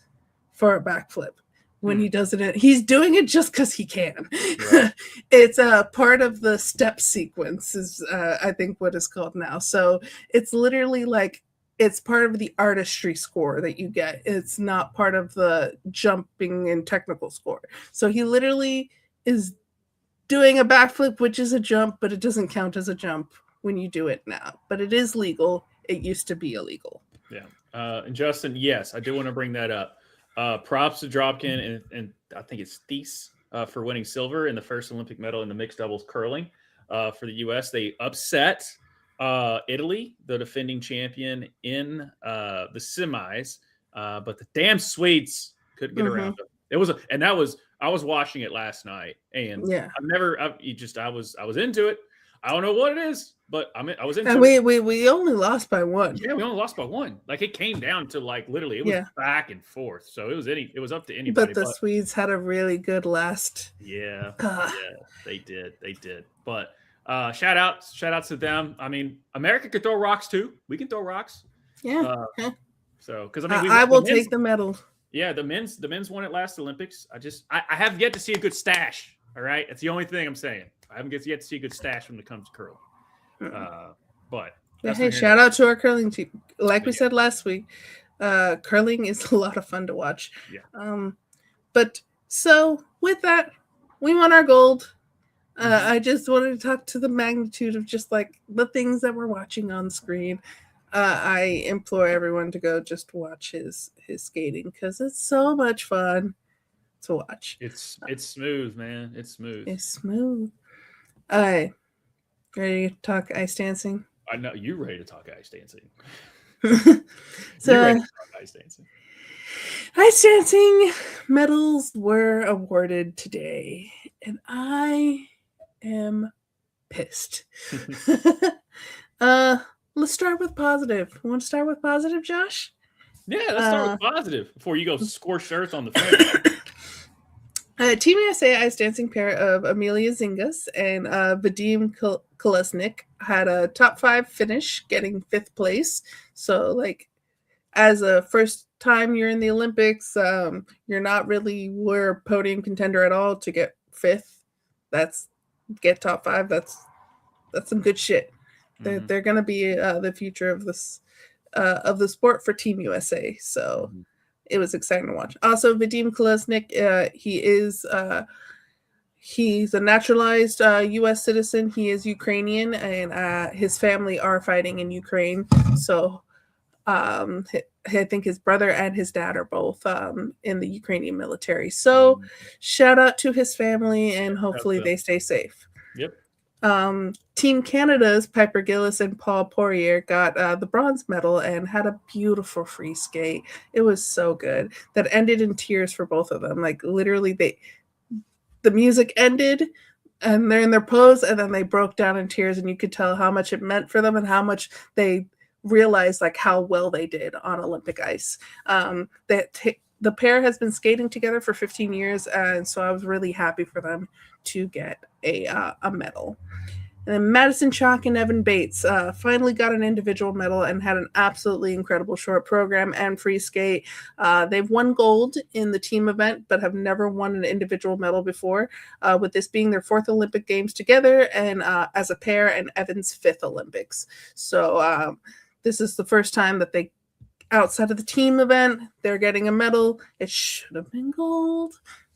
for a backflip when he does it. He's doing it just because he can. Right. It's a part of the step sequence is I think what it's called now. So it's literally like it's part of the artistry score that you get. It's not part of the jumping and technical score. So he literally is doing a backflip, which is a jump, but it doesn't count as a jump when you do it now. But it is legal. It used to be illegal. Yeah. And Justin, yes, I do want to bring that up. Props to Dropkin and I think it's Thies for winning silver in the first Olympic medal in the mixed doubles curling for the U.S. They upset Italy, the defending champion, in the semis, but the damn Swedes couldn't get around them. I was watching it last night, and I was into it. I don't know what it is, but I was into it. We only lost by one. Yeah, we only lost by one. Like it came down to like literally it was back and forth. So it was up to anybody. But the Swedes had a really good last. Yeah, they did. But shout out to them. I mean, America could throw rocks too. We can throw rocks. Yeah. So because I mean, I will take the medal. Yeah, the men's won it last Olympics. I have yet to see a good stash. All right, that's the only thing I'm saying. I haven't yet to see a good stash when it comes to curling. But hey, shout out to our curling team. Like we said last week, curling is a lot of fun to watch. Yeah. But so with that, we won our gold. I just wanted to talk to the magnitude of just like the things that we're watching on screen. I implore everyone to go just watch his skating because it's so much fun to watch. It's smooth, man. It's smooth. It's smooth. Ready to talk ice dancing? I know you're ready to talk ice dancing. So you're ready to talk ice dancing. Ice dancing medals were awarded today, and I am pissed. Let's start with positive. Want to start with positive, Josh? Yeah, let's start with positive before you go score shirts on the fan. Team USA ice dancing pair of Amelia Zingas and Vadim Kolesnik had a top 5 finish, getting 5th place. So, like, as a first time you're in the Olympics, you're not really a podium contender at all. To get 5th, get top 5. That's some good shit. They're going to be the future of this of the sport for Team USA. So it was exciting to watch. Also, Vadim Kolesnik, he's a naturalized U.S. citizen. He is Ukrainian, and his family are fighting in Ukraine. So I think his brother and his dad are both in the Ukrainian military. So shout out to his family, and hopefully they stay safe. Yep. Team Canada's Piper Gillis and Paul Poirier got the bronze medal and had a beautiful free skate. It was so good. That ended in tears for both of them. Like literally, the music ended and they're in their pose, and then they broke down in tears, and you could tell how much it meant for them and how much they realized like how well they did on Olympic ice. The pair has been skating together for 15 years, and so I was really happy for them to get a medal. And then Madison Chalk and Evan Bates finally got an individual medal and had an absolutely incredible short program and free skate. They've won gold in the team event, but have never won an individual medal before, with this being their 4th Olympic Games together and as a pair, and Evan's 5th Olympics. So this is the first time that they, outside of the team event, they're getting a medal. It should have been gold,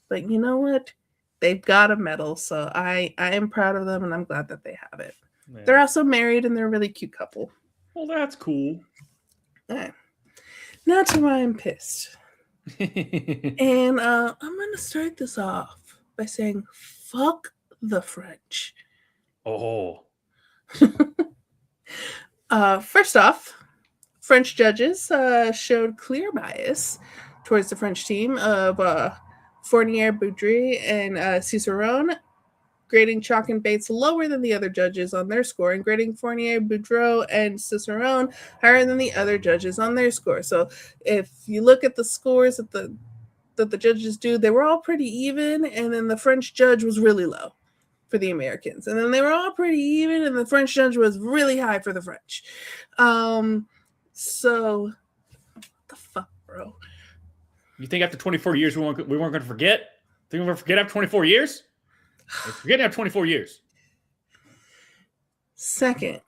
but you know what? They've got a medal, so I am proud of them, and I'm glad that they have it. Yeah. They're also married, and they're a really cute couple. Well, that's cool. All right. Now to why I'm pissed. And I'm going to start this off by saying, fuck the French. Oh. First off, French judges showed clear bias towards the French team of Fournier, Boudry, and Cicerone, grading Chalk and Bates lower than the other judges on their score, and grading Fournier, Boudreau, and Cicerone higher than the other judges on their score. So if you look at the scores that the judges do, they were all pretty even, and then the French judge was really low for the Americans. And then they were all pretty even, and the French judge was really high for the French. So what the fuck, bro? You think after 24 years we weren't going to forget? Think we're going to forget after 24 years? We're forgetting after 24 years. Second,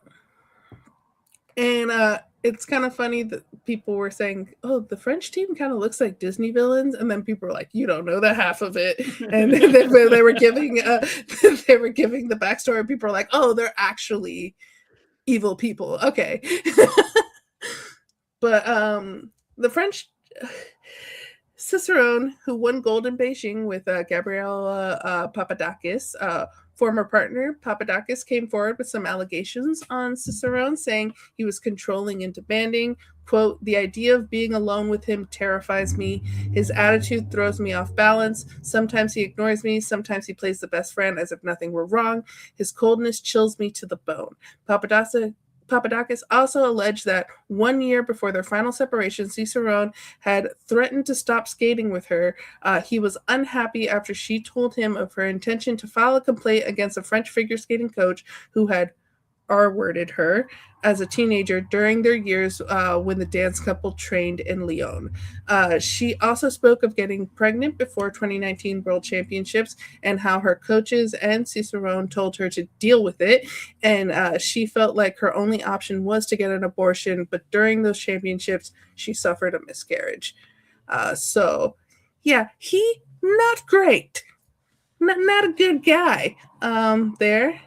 and it's kind of funny that people were saying, "Oh, the French team kind of looks like Disney villains," and then people were like, "You don't know the half of it," and they were giving the backstory. People were like, "Oh, they're actually evil people." Okay, but the French. Cicerone, who won gold in Beijing with Gabriel Papadakis, former partner, Papadakis came forward with some allegations on Cicerone, saying he was controlling and demanding. Quote, "The idea of being alone with him terrifies me. His attitude throws me off balance. Sometimes he ignores me. Sometimes he plays the best friend as if nothing were wrong. His coldness chills me to the bone." Papadakis also alleged that 1 year before their final separation, Cicerone had threatened to stop skating with her. He was unhappy after she told him of her intention to file a complaint against a French figure skating coach who had R-worded her as a teenager during their years when the dance couple trained in Lyon. She also spoke of getting pregnant before 2019 World Championships and how her coaches and Cicerone told her to deal with it. And she felt like her only option was to get an abortion, but during those championships, she suffered a miscarriage. So, yeah, he not great. Not a good guy there.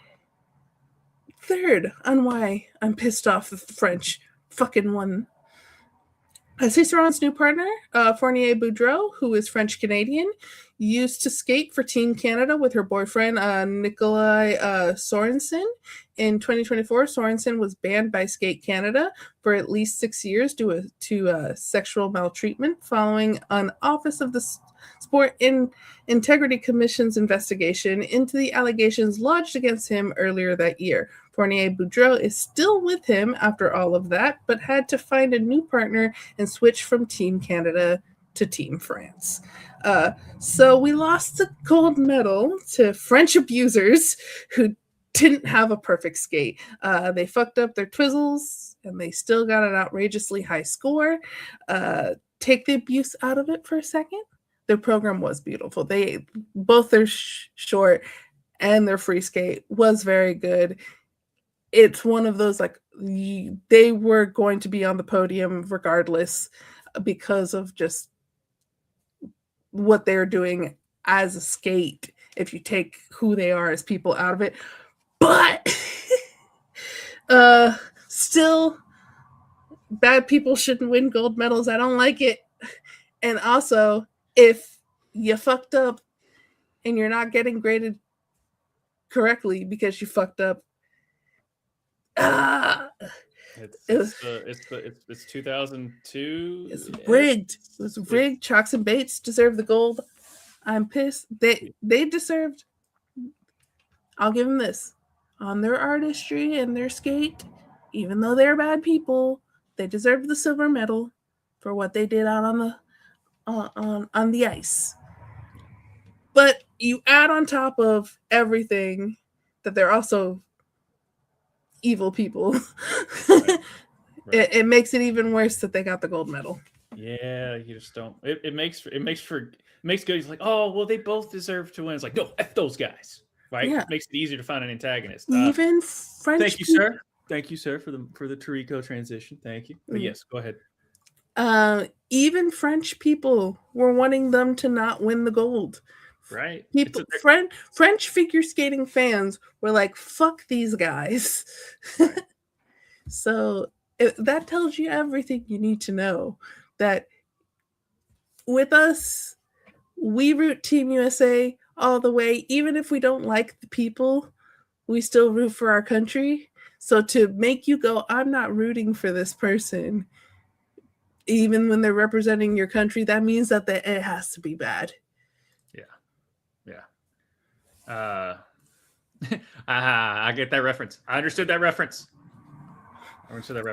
Third on why I'm pissed off that the French fucking won. Cicerone's new partner, Fournier Boudreau, who is French-Canadian, used to skate for Team Canada with her boyfriend, Nikolai Sorensen. In 2024, Sorensen was banned by Skate Canada for at least 6 years due to sexual maltreatment following an Office of the Sport Integrity Commission's investigation into the allegations lodged against him earlier that year. Fournier Boudreau is still with him after all of that, but had to find a new partner and switch from Team Canada to Team France. So we lost the gold medal to French abusers who didn't have a perfect skate. They fucked up their twizzles, and they still got an outrageously high score. Take the abuse out of it for a second. Their program was beautiful. They both their short and their free skate was very good. It's one of those like they were going to be on the podium regardless because of just what they're doing as a skate. If you take who they are as people out of it, but still, bad people shouldn't win gold medals. I don't like it. And also, if you fucked up and you're not getting graded correctly because you fucked up, it's 2002. It's rigged. It was rigged. Chalks and Bates deserve the gold. I'm pissed. They deserved. I'll give them this on their artistry and their skate. Even though they're bad people, they deserve the silver medal for what they did out on the ice. But you add on top of everything that they're also evil people. Right. It makes it even worse that they got the gold medal. Yeah, you just don't. It makes good. It's like, oh well, they both deserve to win. It's like, no, F those guys, right? Yeah. It makes it easier to find an antagonist. Even French. Thank you, sir. Thank you, sir, for the Tarico transition. Thank you. But yes, go ahead. Even French people were wanting them to not win the gold. Right. People, French figure skating fans were like, fuck these guys. Right. So that tells you everything you need to know. That with us, we root Team USA all the way. Even if we don't like the people, we still root for our country. So to make you go, I'm not rooting for this person, even when they're representing your country, that means that it has to be bad. I get that reference. I understood that reference.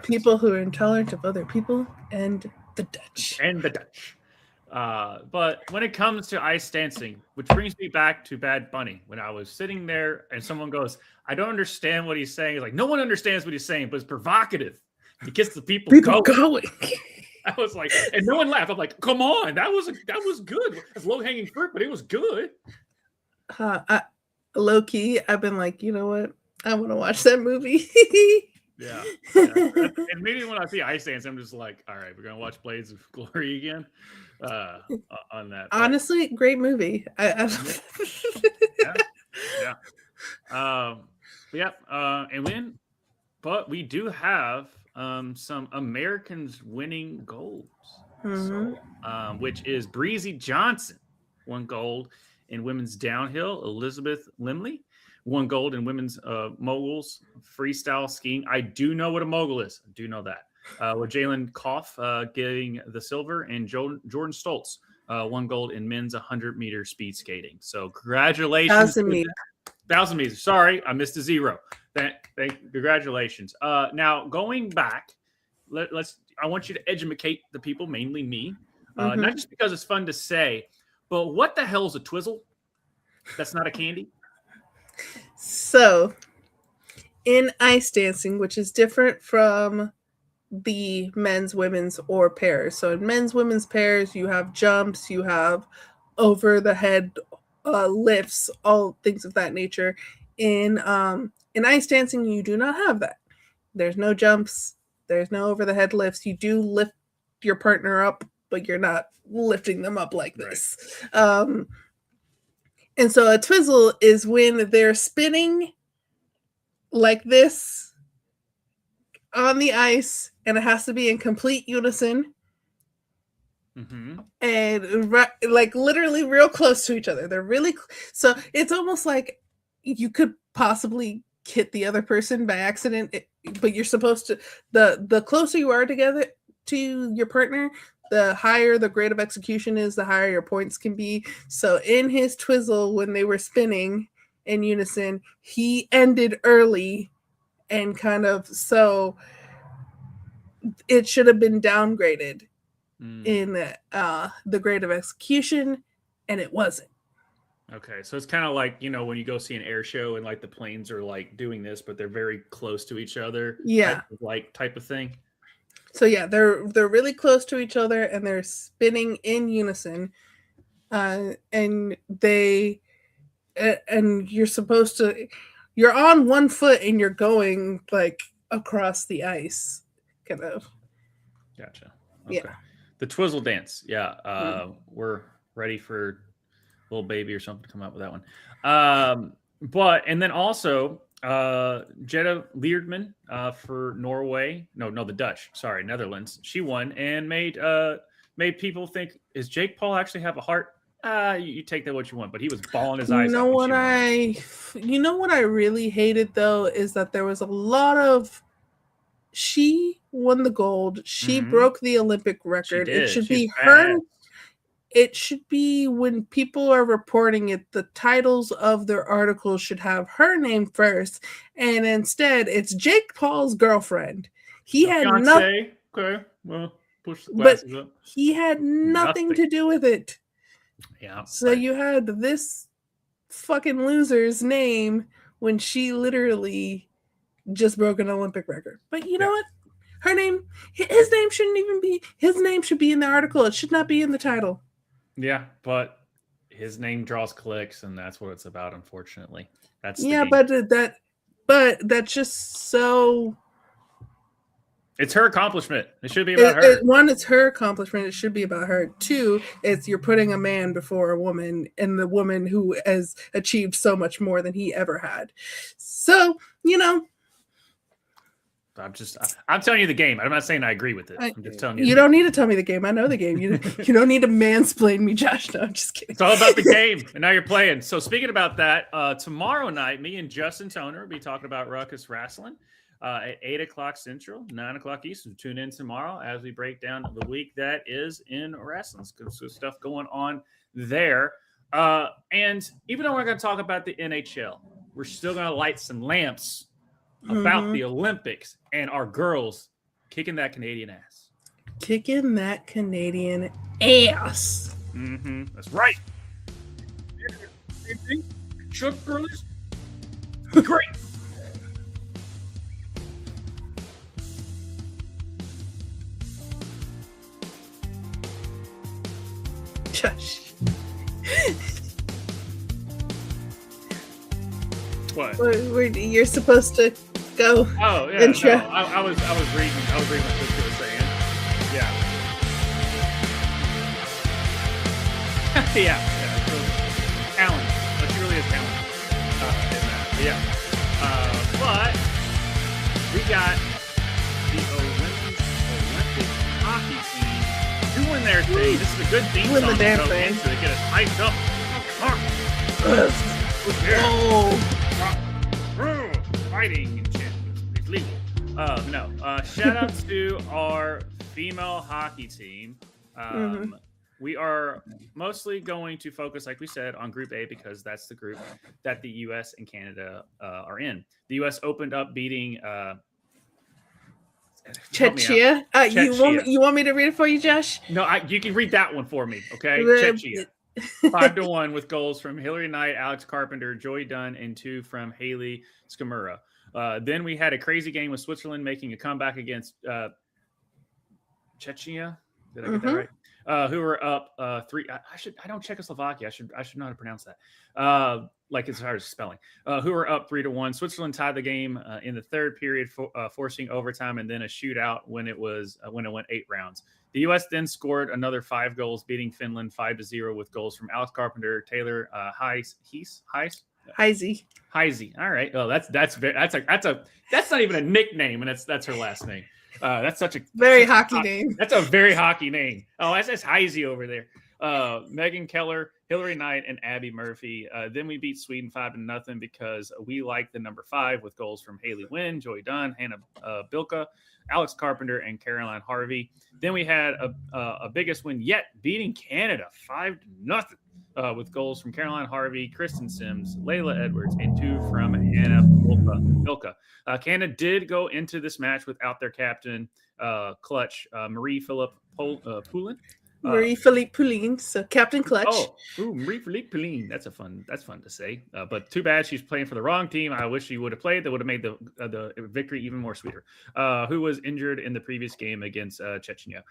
People who are intolerant of other people and the Dutch. But when it comes to ice dancing, which brings me back to Bad Bunny, when I was sitting there and someone goes, I don't understand what he's saying. It's like, no one understands what he's saying, but it's provocative. He gets the people going. I was like, and no one laughed. I'm like, come on, that was good. It's low hanging fruit, but it was good. Low key, I've been like, you know what? I want to watch that movie. Yeah. And maybe when I see ice dance, I'm just like, all right, we're gonna watch Blades of Glory again. On that. Honestly, great movie. And but we do have some Americans winning golds. So, which is Breezy Johnson won gold in women's downhill. Elizabeth Limley won gold in women's moguls freestyle skiing. I do know what a mogul is. I do know that. With Jalen Koff getting the silver, and Jordan Stoltz won gold in men's 100-meter speed skating. So congratulations. 1,000 meters. Sorry, I missed a zero. Congratulations. Now going back, I want you to educate the people, mainly me, not just because it's fun to say, but what the hell is a twizzle? That's not a candy. So, in ice dancing, which is different from the men's, women's, or pairs. So in men's, women's pairs, you have jumps, you have over the head lifts, all things of that nature. In ice dancing, you do not have that. There's no jumps, there's no over the head lifts. You do lift your partner up, but you're not lifting them up like this. Right. And so a twizzle is when they're spinning like this on the ice, and it has to be in complete unison. And like literally real close to each other. They're really so it's almost like you could possibly hit the other person by accident, but you're supposed to. The closer you are together to your partner, the higher the grade of execution is, the higher your points can be. So in his twizzle, when they were spinning in unison, he ended early, and kind of so it should have been downgraded in the grade of execution, and it wasn't. Okay, so it's kind of like, you know, when you go see an air show and like the planes are like doing this, but they're very close to each other. Yeah, type of thing. So yeah, they're really close to each other, and they're spinning in unison, and they and you're supposed to. You're on one foot and you're going like across the ice, kind of. Gotcha. Okay. Yeah. The twizzle dance. Yeah. We're ready for Little Baby or something to come out with that one. But and then also Jetta Leerdman for Norway. No, the Dutch. Sorry, Netherlands. She won and made people think, is Jake Paul actually have a heart? You take that what you want, but he was bawling his eyes out. You know what I really hated though is that there was a lot of. She won the gold. She broke the Olympic record. It should be her. It should be, when people are reporting it, the titles of their articles should have her name first, and instead it's Jake Paul's girlfriend. He had nothing. Okay, well, push the glasses up. He had nothing to do with it. Yeah. So you had this fucking loser's name when she literally just broke an Olympic record. But you know what? Her name, his name shouldn't even be. His name should be in the article. It should not be in the title. Yeah, but his name draws clicks, and that's what it's about. Unfortunately, that's but that's just so. It's her accomplishment. It should be about her. One, it's her accomplishment. It should be about her. Two, it's you're putting a man before a woman, and the woman who has achieved so much more than he ever had. So, you know. I'm telling you the game. I'm not saying I agree with it. I'm just telling you. You don't need to tell me the game. I know the game. You don't need to mansplain me, Josh. No, I'm just kidding. It's all about the game, and now you're playing. So speaking about that, tomorrow night, me and Justin Toner will be talking about Ruckus Wrestling at 8 o'clock Central, 9 o'clock Eastern. Tune in tomorrow as we break down the week that is in wrestling. Good stuff going on there. And even though we're going to talk about the NHL, we're still going to light some lamps about the Olympics and our girls kicking that Canadian ass. Kicking that Canadian ass. That's right. Shook girlies. Great. Josh. What? You're supposed to go. Oh yeah, no, I was reading what Sister was saying. Yeah. yeah. So, Alan, but she really is Alan. But we got the Olympic hockey team doing their thing. This is a good theme song to go into to get us hyped up. Fighting and shit. It's legal. Shout out to our female hockey team. We are mostly going to focus, like we said, on Group A because that's the group that the U.S. and Canada are in. The U.S. opened up beating Czechia. You want me to read it for you, Josh? No, you can read that one for me, okay? Czechia. 5-1 with goals from Hillary Knight, Alex Carpenter, Joy Dunn, and 2 from Haley Skamura. Then we had a crazy game with Switzerland making a comeback against Chechnya. Did I get that right? Who were up 3? I don't Czechoslovakia. I should know how to pronounce that. Like as hard as spelling. Who were up 3-1. Switzerland tied the game in the third period, forcing overtime and then a shootout when it went 8 rounds. The U.S. then scored another 5 goals, beating Finland 5-0 with goals from Alex Carpenter, Taylor Heise. All right. Oh, that's not even a nickname, and that's her last name. That's such a very hockey name. That's a very hockey name. Oh, that's Heise over there. Megan Keller, Hillary Knight, and Abby Murphy. Then we beat Sweden 5-0 because we like the number 5 with goals from Haley Wynn, Joy Dunn, Hannah Bilka, Alex Carpenter, and Caroline Harvey. Then we had a biggest win yet, beating Canada 5-0 with goals from Caroline Harvey, Kristen Sims, Layla Edwards, and 2 from Hannah Bilka. Canada did go into this match without their captain, clutch Marie-Philippe Poulin. Marie-Philippe Poulin, so Captain Clutch. Marie-Philippe Poulin. That's fun to say. But too bad she's playing for the wrong team. I wish she would have played. That would have made the victory even more sweeter. Who was injured in the previous game against Chechnya.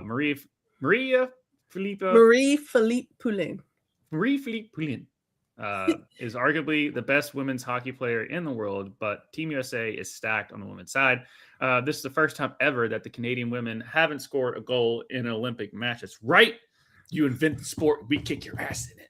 Marie-Philippe Poulin. Marie-Philippe Poulin is arguably the best women's hockey player in the world, but Team USA is stacked on the women's side. This is the first time ever that the Canadian women haven't scored a goal in an Olympic match. That's right. You invent the sport, we kick your ass in it.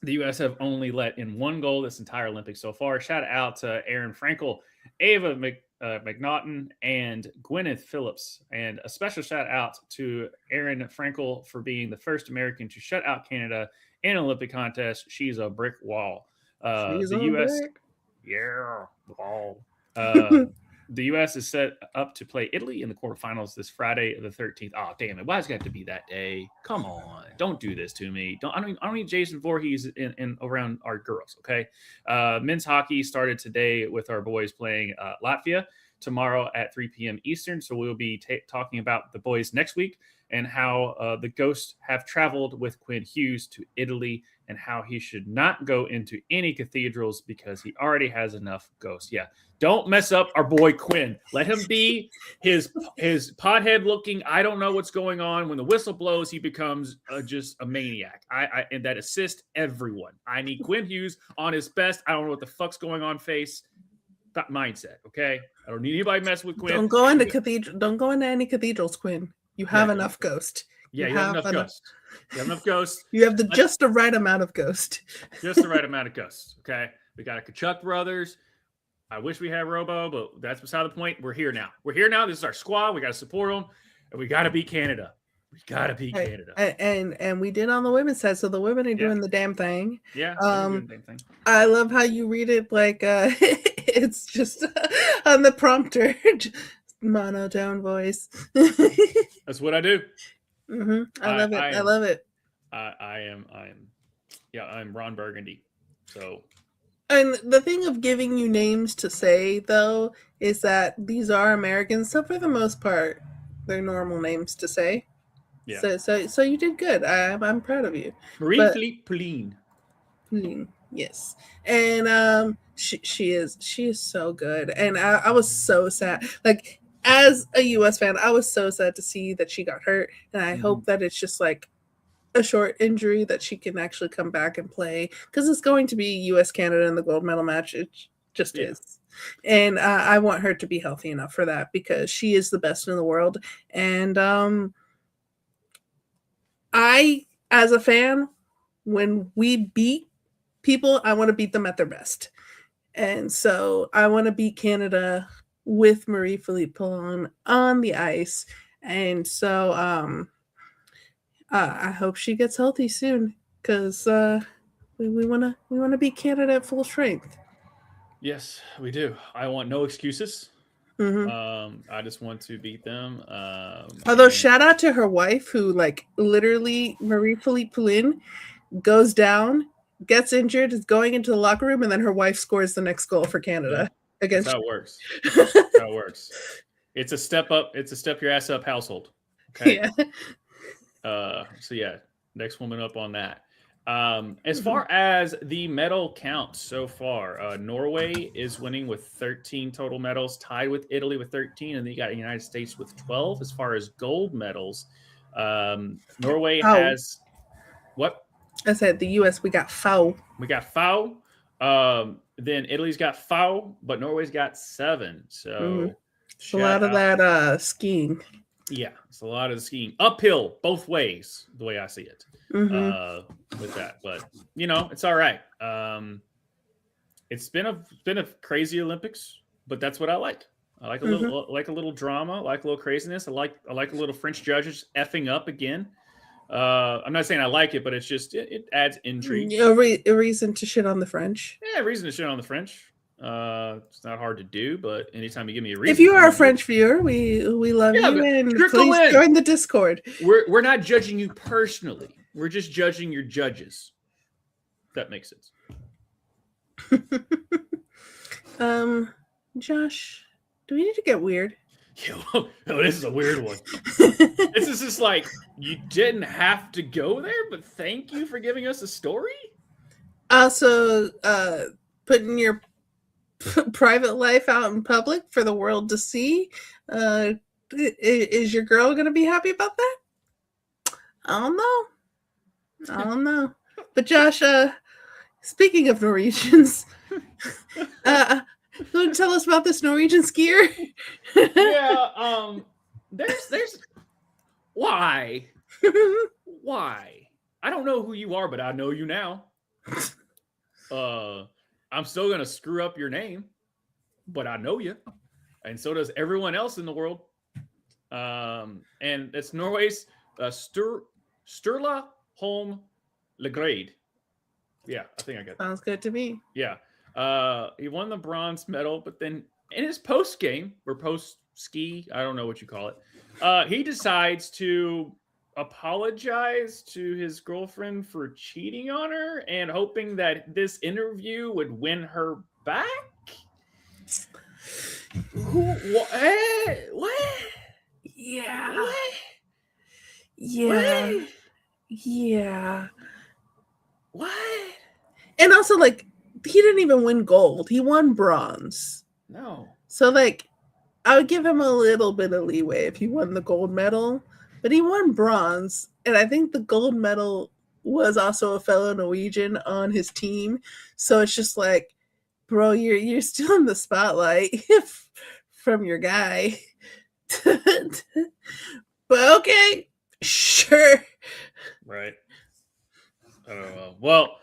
The U.S. have only let in 1 goal this entire Olympics so far. Shout out to Erin Frankel, Ava McNaughton, and Gwyneth Phillips. And a special shout out to Erin Frankel for being the first American to shut out Canada in an Olympic contest. She's a brick wall. The U.S. Brick. Yeah, wall. The U.S. is set up to play Italy in the quarterfinals this Friday, the 13th. Oh, damn it! Why does it have to be that day? Come on, don't do this to me. I don't need Jason Voorhees in around our girls. Okay. Men's hockey started today with our boys playing Latvia tomorrow at 3 p.m. Eastern. So we'll be talking about the boys next week and how the Ghosts have traveled with Quinn Hughes to Italy and how he should not go into any cathedrals because he already has enough ghosts. Yeah. Don't mess up our boy Quinn. Let him be his pothead looking. I don't know what's going on. When the whistle blows, he becomes just a maniac. And that assists everyone. I need Quinn Hughes on his best. I don't know what the fuck's going on face. That mindset. Okay. I don't need anybody messing with Quinn. Don't go into any cathedrals, Quinn. You have enough ghost. Yeah, you have enough ghost. You have enough ghost. You have just the right amount of ghost. Just the right amount of ghosts. Okay. We got a Kachuk brothers. I wish we had Robo, but that's beside the point. We're here now. This is our squad. We got to support them, and we got to beat Canada. Canada. And we did on the women's side, so the women are doing the damn thing. Yeah. Doing the damn thing. I love how you read it like it's just on the prompter, monotone voice. That's what I do. Mm-hmm. I love it. I'm Ron Burgundy. So. And the thing of giving you names to say, though, is that these are Americans. So for the most part, they're normal names to say. Yeah. So you did good. I'm proud of you. Marie-Philippe Poulin. Yes. And she is so good. And I was so sad. Like, as a U.S. fan, I was so sad to see that she got hurt. And I hope that it's just like a short injury that she can actually come back and play, because it's going to be U.S. Canada in the gold medal match. It just is. And I want her to be healthy enough for that, because she is the best in the world. And I, as a fan, when we beat people, I want to beat them at their best. And so I want to beat Canada with Marie-Philippe Poulin on the ice. And so I hope she gets healthy soon, because we want to beat Canada at full strength. Yes, we do. I want no excuses. Mm-hmm. I just want to beat them. Although shout out to her wife, who like literally Marie-Philippe Poulin goes down, gets injured, is going into the locker room, and then her wife scores the next goal for Canada against. That's how it works. That's how it works. It's a step up. It's a step your ass up household. Okay. Yeah. So yeah, next woman up on that. As far as the medal count so far, Norway is winning with 13 total medals, tied with Italy with 13, and then you got the United States with 12. As far as gold medals, Norway has what? I said the U.S. We got foul. We got foul. Then Italy's got foul, but Norway's got 7. So a lot of that skiing. Yeah, it's a lot of the skiing uphill both ways, the way I see it. With that, but it's all right. It's been a crazy Olympics, but that's what I like. I like a little drama, I like a little craziness. I like a little French judges effing up again. I'm not saying I like it, but it's just it adds intrigue. A reason to shit on the French. Yeah, a reason to shit on the French. It's not hard to do, but anytime you give me a reason. If you are a French viewer, we love you, and please join the Discord. We're not judging you personally. We're just judging your judges. That makes sense. Josh, do we need to get weird? Oh, this is a weird one. This is just like, you didn't have to go there, but thank you for giving us a story. Also, putting your private life out in public for the world to see. Is your girl going to be happy about that? I don't know. But Josh, speaking of Norwegians, you want to tell us about this Norwegian skier? Yeah, there's why? I don't know who you are, but I know you now. I'm still gonna screw up your name, but I know you, and so does everyone else in the world. And it's Norway's Sturla Holm Legrade. Yeah, I think I got that. Sounds good to me. Yeah. He won the bronze medal, but then in his post game or post ski, I don't know what you call it, he decides to apologize to his girlfriend for cheating on her and hoping that this interview would win her back. What? Yeah. What? Yeah. What? Yeah. What? And also, like, he didn't even win gold. He won bronze. No. So, like, I would give him a little bit of leeway if he won the gold medal. But he won bronze. And I think the gold medal was also a fellow Norwegian on his team. So it's just like, bro, you're still in the spotlight from your guy. But okay, sure. Right. I don't know. Well,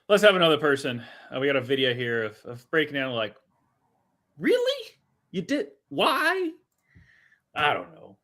let's have another person. We got a video here of breaking down, like, really? You did? Why? I don't know.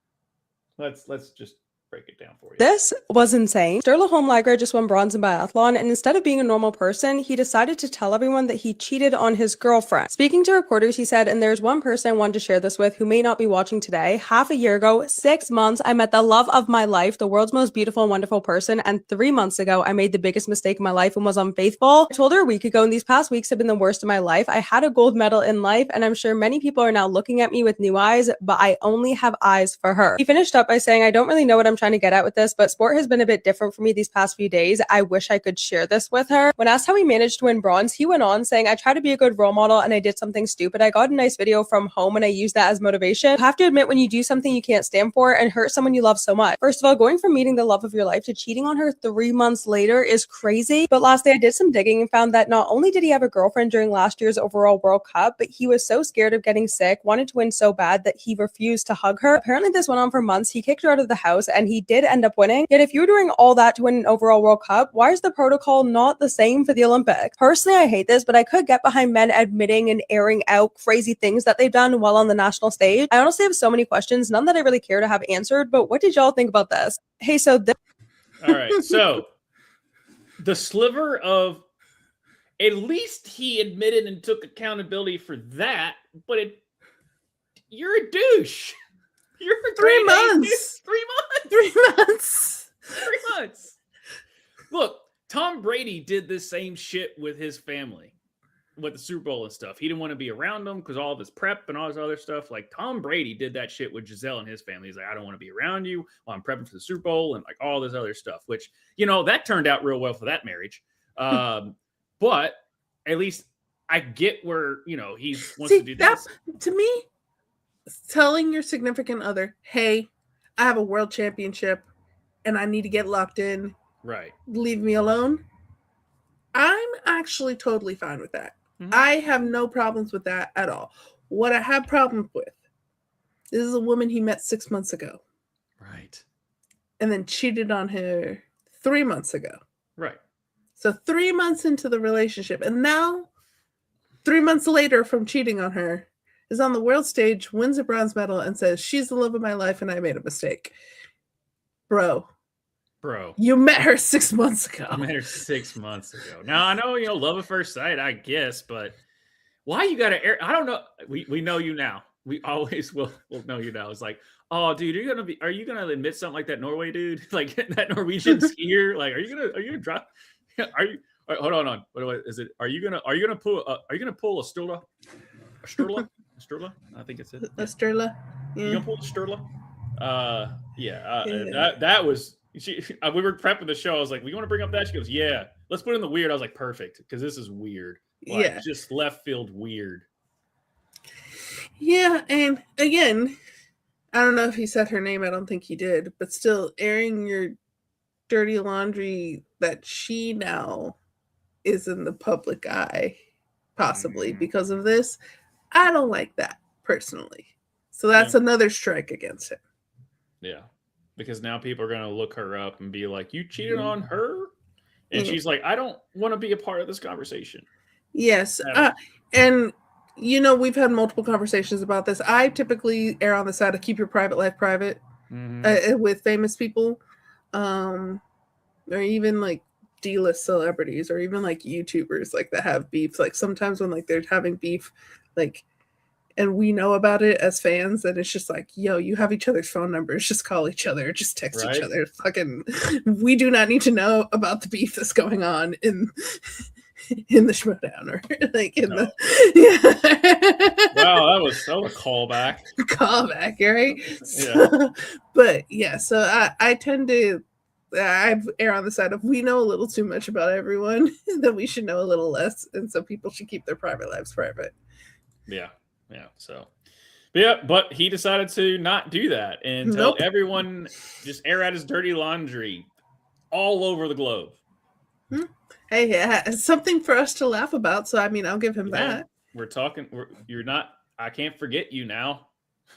Let's just break it down for you. This was insane. Sturla Holmlager just won bronze in biathlon, and instead of being a normal person, he decided to tell everyone that he cheated on his girlfriend. Speaking to reporters, he said, and there's one person I wanted to share this with who may not be watching today. Half a year ago, 6 months, I met the love of my life, the world's most beautiful and wonderful person, and 3 months ago, I made the biggest mistake of my life and was unfaithful. I told her a week ago, and these past weeks have been the worst of my life. I had a gold medal in life, and I'm sure many people are now looking at me with new eyes, but I only have eyes for her. He finished up by saying, I don't really know what I'm trying to get at with this, but sport has been a bit different for me these past few days. I wish I could share this with her. When asked how he managed to win bronze, he went on saying, I try to be a good role model and I did something stupid. I got a nice video from home and I used that as motivation. I have to admit, when you do something you can't stand for and hurt someone you love so much. First of all, going from meeting the love of your life to cheating on her 3 months later is crazy. But lastly, I did some digging and found that not only did he have a girlfriend during last year's overall World Cup, but he was so scared of getting sick, wanted to win so bad that he refused to hug her. Apparently this went on for months. He kicked her out of the house and he did end up winning. Yet if you were doing all that to win an overall World Cup, why is the protocol not the same for the Olympics? Personally, I hate this, but I could get behind men admitting and airing out crazy things that they've done while on the national stage. I honestly have so many questions, none that I really care to have answered, but what did y'all think about this? Hey, so all right, so the sliver of, at least he admitted and took accountability for that, but you're a douche. You're a 3 months. 3 months. 3 months. 3 months. Look, Tom Brady did the same shit with his family. with the Super Bowl and stuff. He didn't want to be around them because all of his prep and all this other stuff. Like Tom Brady did that shit with Giselle and his family. He's like, I don't want to be around you while I'm prepping for the Super Bowl and like all this other stuff, which, that turned out real well for that marriage. But at least I get where, he wants to do this. To me, telling your significant other, hey, I have a world championship and I need to get locked in. Right. Leave me alone. I'm actually totally fine with that. Mm-hmm. I have no problems with that at all. What I have problems with, this is a woman he met 6 months ago. Right. And then cheated on her 3 months ago. Right. So 3 months into the relationship. And now, 3 months later from cheating on her, is on the world stage, wins a bronze medal, and says, she's the love of my life and I made a mistake. Bro. You met her 6 months ago. I met her 6 months ago. Now, I know, love at first sight, I guess, but why you got to air? I don't know. We know you now. We always will know you now. It's like, oh, dude, are you going to admit something like that Norway dude? Like that Norwegian skier? Like, are you going to drop? Hold on. What is it? Are you going to pull a Sturla? A Sturla? I think it's it. A Sturla. Yeah. You going to pull a Sturla? Yeah. That was... we were prepping the show. I was like, "We want to bring up that?" She goes, "Yeah, let's put in the weird." I was like, "Perfect," because this is weird. Like, just left field weird. Yeah, and again, I don't know if he said her name. I don't think he did, but still, airing your dirty laundry that she now is in the public eye, possibly because of this. I don't like that personally. So that's another strike against him. Yeah. Because now people are going to look her up and be like, you cheated on her? And she's like, I don't want to be a part of this conversation. Yes. And, we've had multiple conversations about this. I typically err on the side of keep your private life private with famous people or even like D-list celebrities or even like YouTubers like that have beef. Like sometimes when like they're having beef, like, and we know about it as fans, and it's just like, yo, you have each other's phone numbers. Just call each other. Just text each other. Fucking, we do not need to know about the beef that's going on in the Schmodown or like in the. Yeah. Wow, that was a callback. Callback, right? Yeah. So I tend to. I err on the side of we know a little too much about everyone, that we should know a little less, and so people should keep their private lives private. Yeah. Yeah. So, but he decided to not do that and tell everyone, just air out his dirty laundry all over the globe. Hey, it's something for us to laugh about. So, I mean, I'll give him that. We're talking. You're not. I can't forget you now.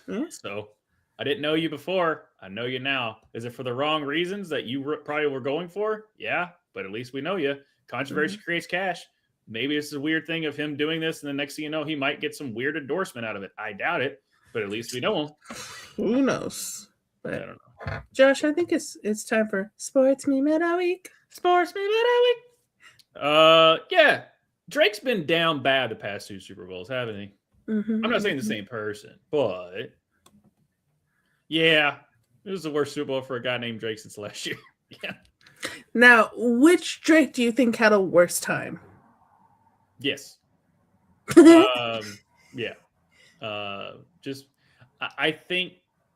Yeah. So, I didn't know you before. I know you now. Is it for the wrong reasons that you probably were going for? Yeah, but at least we know you. Controversy creates cash. Maybe it's a weird thing of him doing this, and the next thing you know, he might get some weird endorsement out of it. I doubt it, but at least we know him. Who knows? But I don't know. Josh, I think it's time for Sports Meme of the Week. Sports Meme of the Week. Yeah. Drake's been down bad the past 2 Super Bowls, haven't he? Mm-hmm. I'm not saying the same person, but yeah, it was the worst Super Bowl for a guy named Drake since last year. Yeah. Now, which Drake do you think had a worse time? Yes. Yeah. I think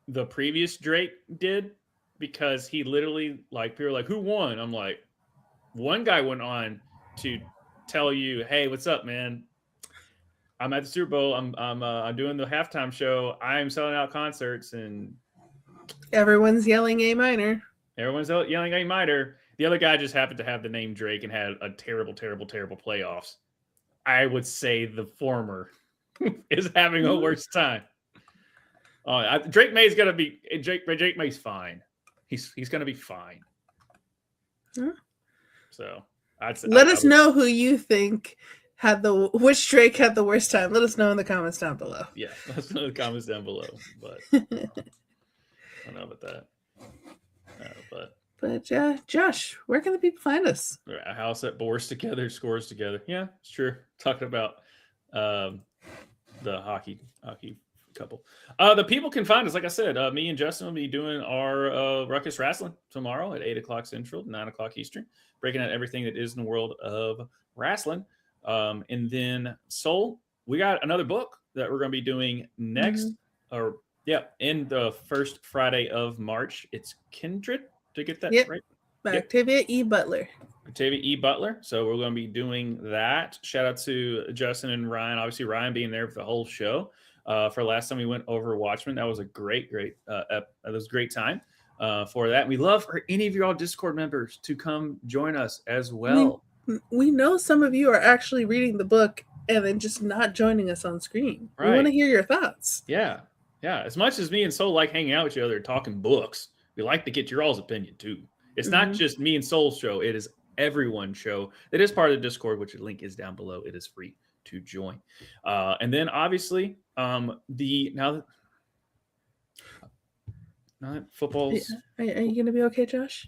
the previous Drake did, because he literally, like, people were like, who won? I'm like, one guy went on to tell you, hey, what's up, man? I'm at the Super Bowl. I'm doing the halftime show. I'm selling out concerts, and everyone's yelling A minor. Everyone's yelling A minor. The other guy just happened to have the name Drake and had a terrible, terrible, terrible playoffs. I would say the former is having a worse time. Drake May's gonna be Drake May's fine. He's gonna be fine. So let us know who you think which Drake had the worst time. Let us know in the comments down below. Yeah, let us know in the comments down below. But I don't know about that. But Josh, where can the people find us? A house that bores together, scores together. Yeah, it's true. Talking about the hockey couple. The people can find us, like I said, me and Justin will be doing our Ruckus Wrestling tomorrow at 8 o'clock Central, 9 o'clock Eastern, breaking out everything that is in the world of wrestling. And then Soul, we got another book that we're going to be doing next, in the first Friday of March. It's Kindred. Did I get that right? By Octavia E. Butler. Octavia E. Butler. So we're going to be doing that. Shout out to Justin and Ryan. Obviously, Ryan being there for the whole show. For last time we went over Watchmen, that was a great that was a great time for that. We love for any of you all Discord members to come join us as well. We know some of you are actually reading the book and then just not joining us on screen. Right. We want to hear your thoughts. Yeah. As much as me and Soul like hanging out with each other talking books, we like to get your all's opinion too. It's not just me and Soul's show. It is everyone's show. It is part of the Discord, which the link is down below. It is free to join. And then obviously now that football's... Are you going to be okay, Josh?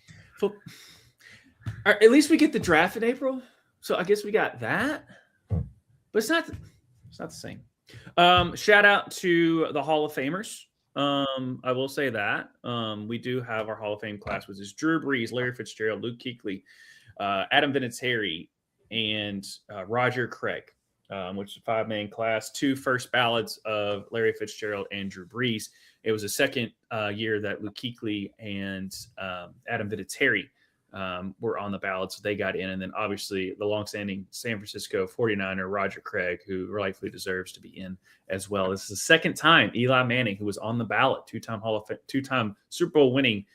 At least we get the draft in April. So I guess we got that. But it's not the same. Shout out to the Hall of Famers. I will say that. We do have our Hall of Fame class, which is Drew Brees, Larry Fitzgerald, Luke Kuechly, Adam Vinatieri, and Roger Craig, which is a 5-man class. 2 first ballots of Larry Fitzgerald and Drew Brees. It was the second year that Luke Kuechly and Adam Vinatieri were on the ballot, so they got in. And then obviously the longstanding San Francisco 49er, Roger Craig, who rightfully deserves to be in as well. This is the second time Eli Manning, who was on the ballot, 2-time Super Bowl winning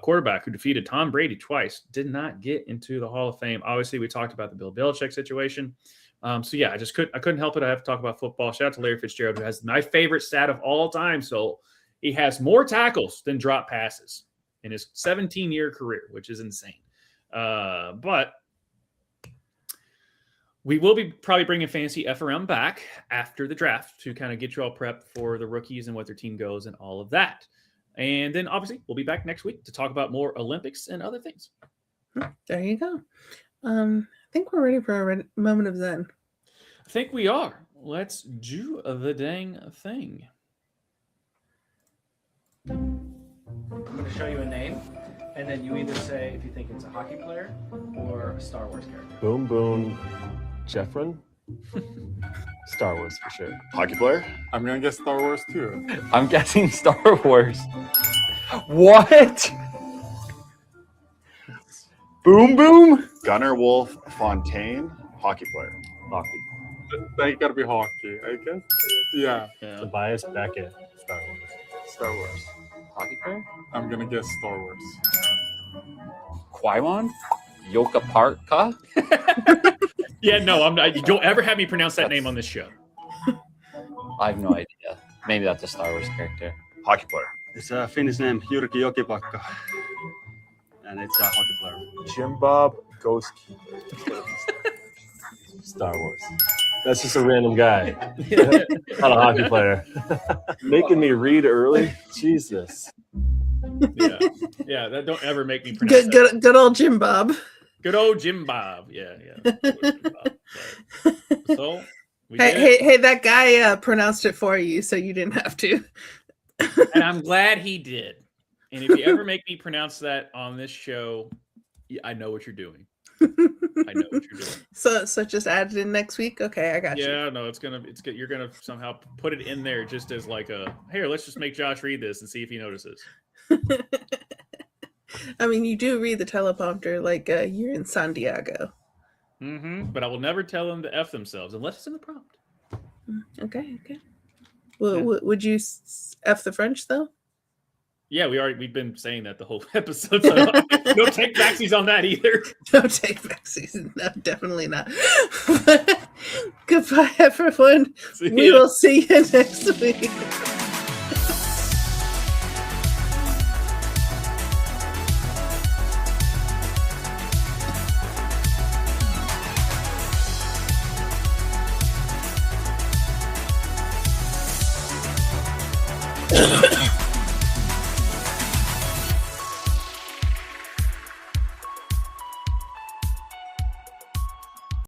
quarterback who defeated Tom Brady twice, did not get into the Hall of Fame. Obviously, we talked about the Bill Belichick situation. I couldn't help it. I have to talk about football. Shout out to Larry Fitzgerald, who has my favorite stat of all time. So he has more tackles than drop passes in his 17-year career, which is insane. But we will be probably bringing Fantasy FRM back after the draft to kind of get you all prepped for the rookies and what their team goes and all of that. And then obviously we'll be back next week to talk about more Olympics and other things. There you go. I think we're ready for a moment of Zen. I think we are. Let's do the dang thing. I'm going to show you a name, and then you either say if you think it's a hockey player or a Star Wars character. Boom Boom Jeffrin. Star Wars for sure. Hockey player? I'm gonna guess Star Wars too. I'm guessing Star Wars. What? Boom Boom? Gunnar Wolf Fontaine, hockey player. Hockey. They gotta be hockey, I guess. Yeah. Tobias Beckett. Star Wars. Star Wars. Hockey player? I'm gonna guess Star Wars. Qui-Gon? Yoka Parka? Yeah, no, I'm not. You don't ever have me pronounce that name on this show. I have no idea. Maybe that's a Star Wars character. Hockey player. It's a Finnish name, Jyrki Jokipakka. And it's a hockey player. Jim Bob Ghost Star Wars. That's just a random guy. Not a hockey player. Making me read early? Jesus. Yeah, that don't ever make me pronounce Good old Jim Bob. Good old Jim Bob. Yeah. So, hey, that guy pronounced it for you, so you didn't have to. And I'm glad he did. And if you ever make me pronounce that on this show, I know what you're doing. I know what you're doing. So just add it in next week. Okay, I got you. Yeah, no, it's good. You're gonna somehow put it in there just as like here. Let's just make Josh read this and see if he notices. I mean, you do read the teleprompter like you're in San Diego. But I will never tell them to F themselves unless it's in the prompt. Okay. Well, would you F the French though? Yeah, we've been saying that the whole episode. So no take backsies on that either. No take backsies. No, definitely not. Goodbye, everyone. We will see you next week.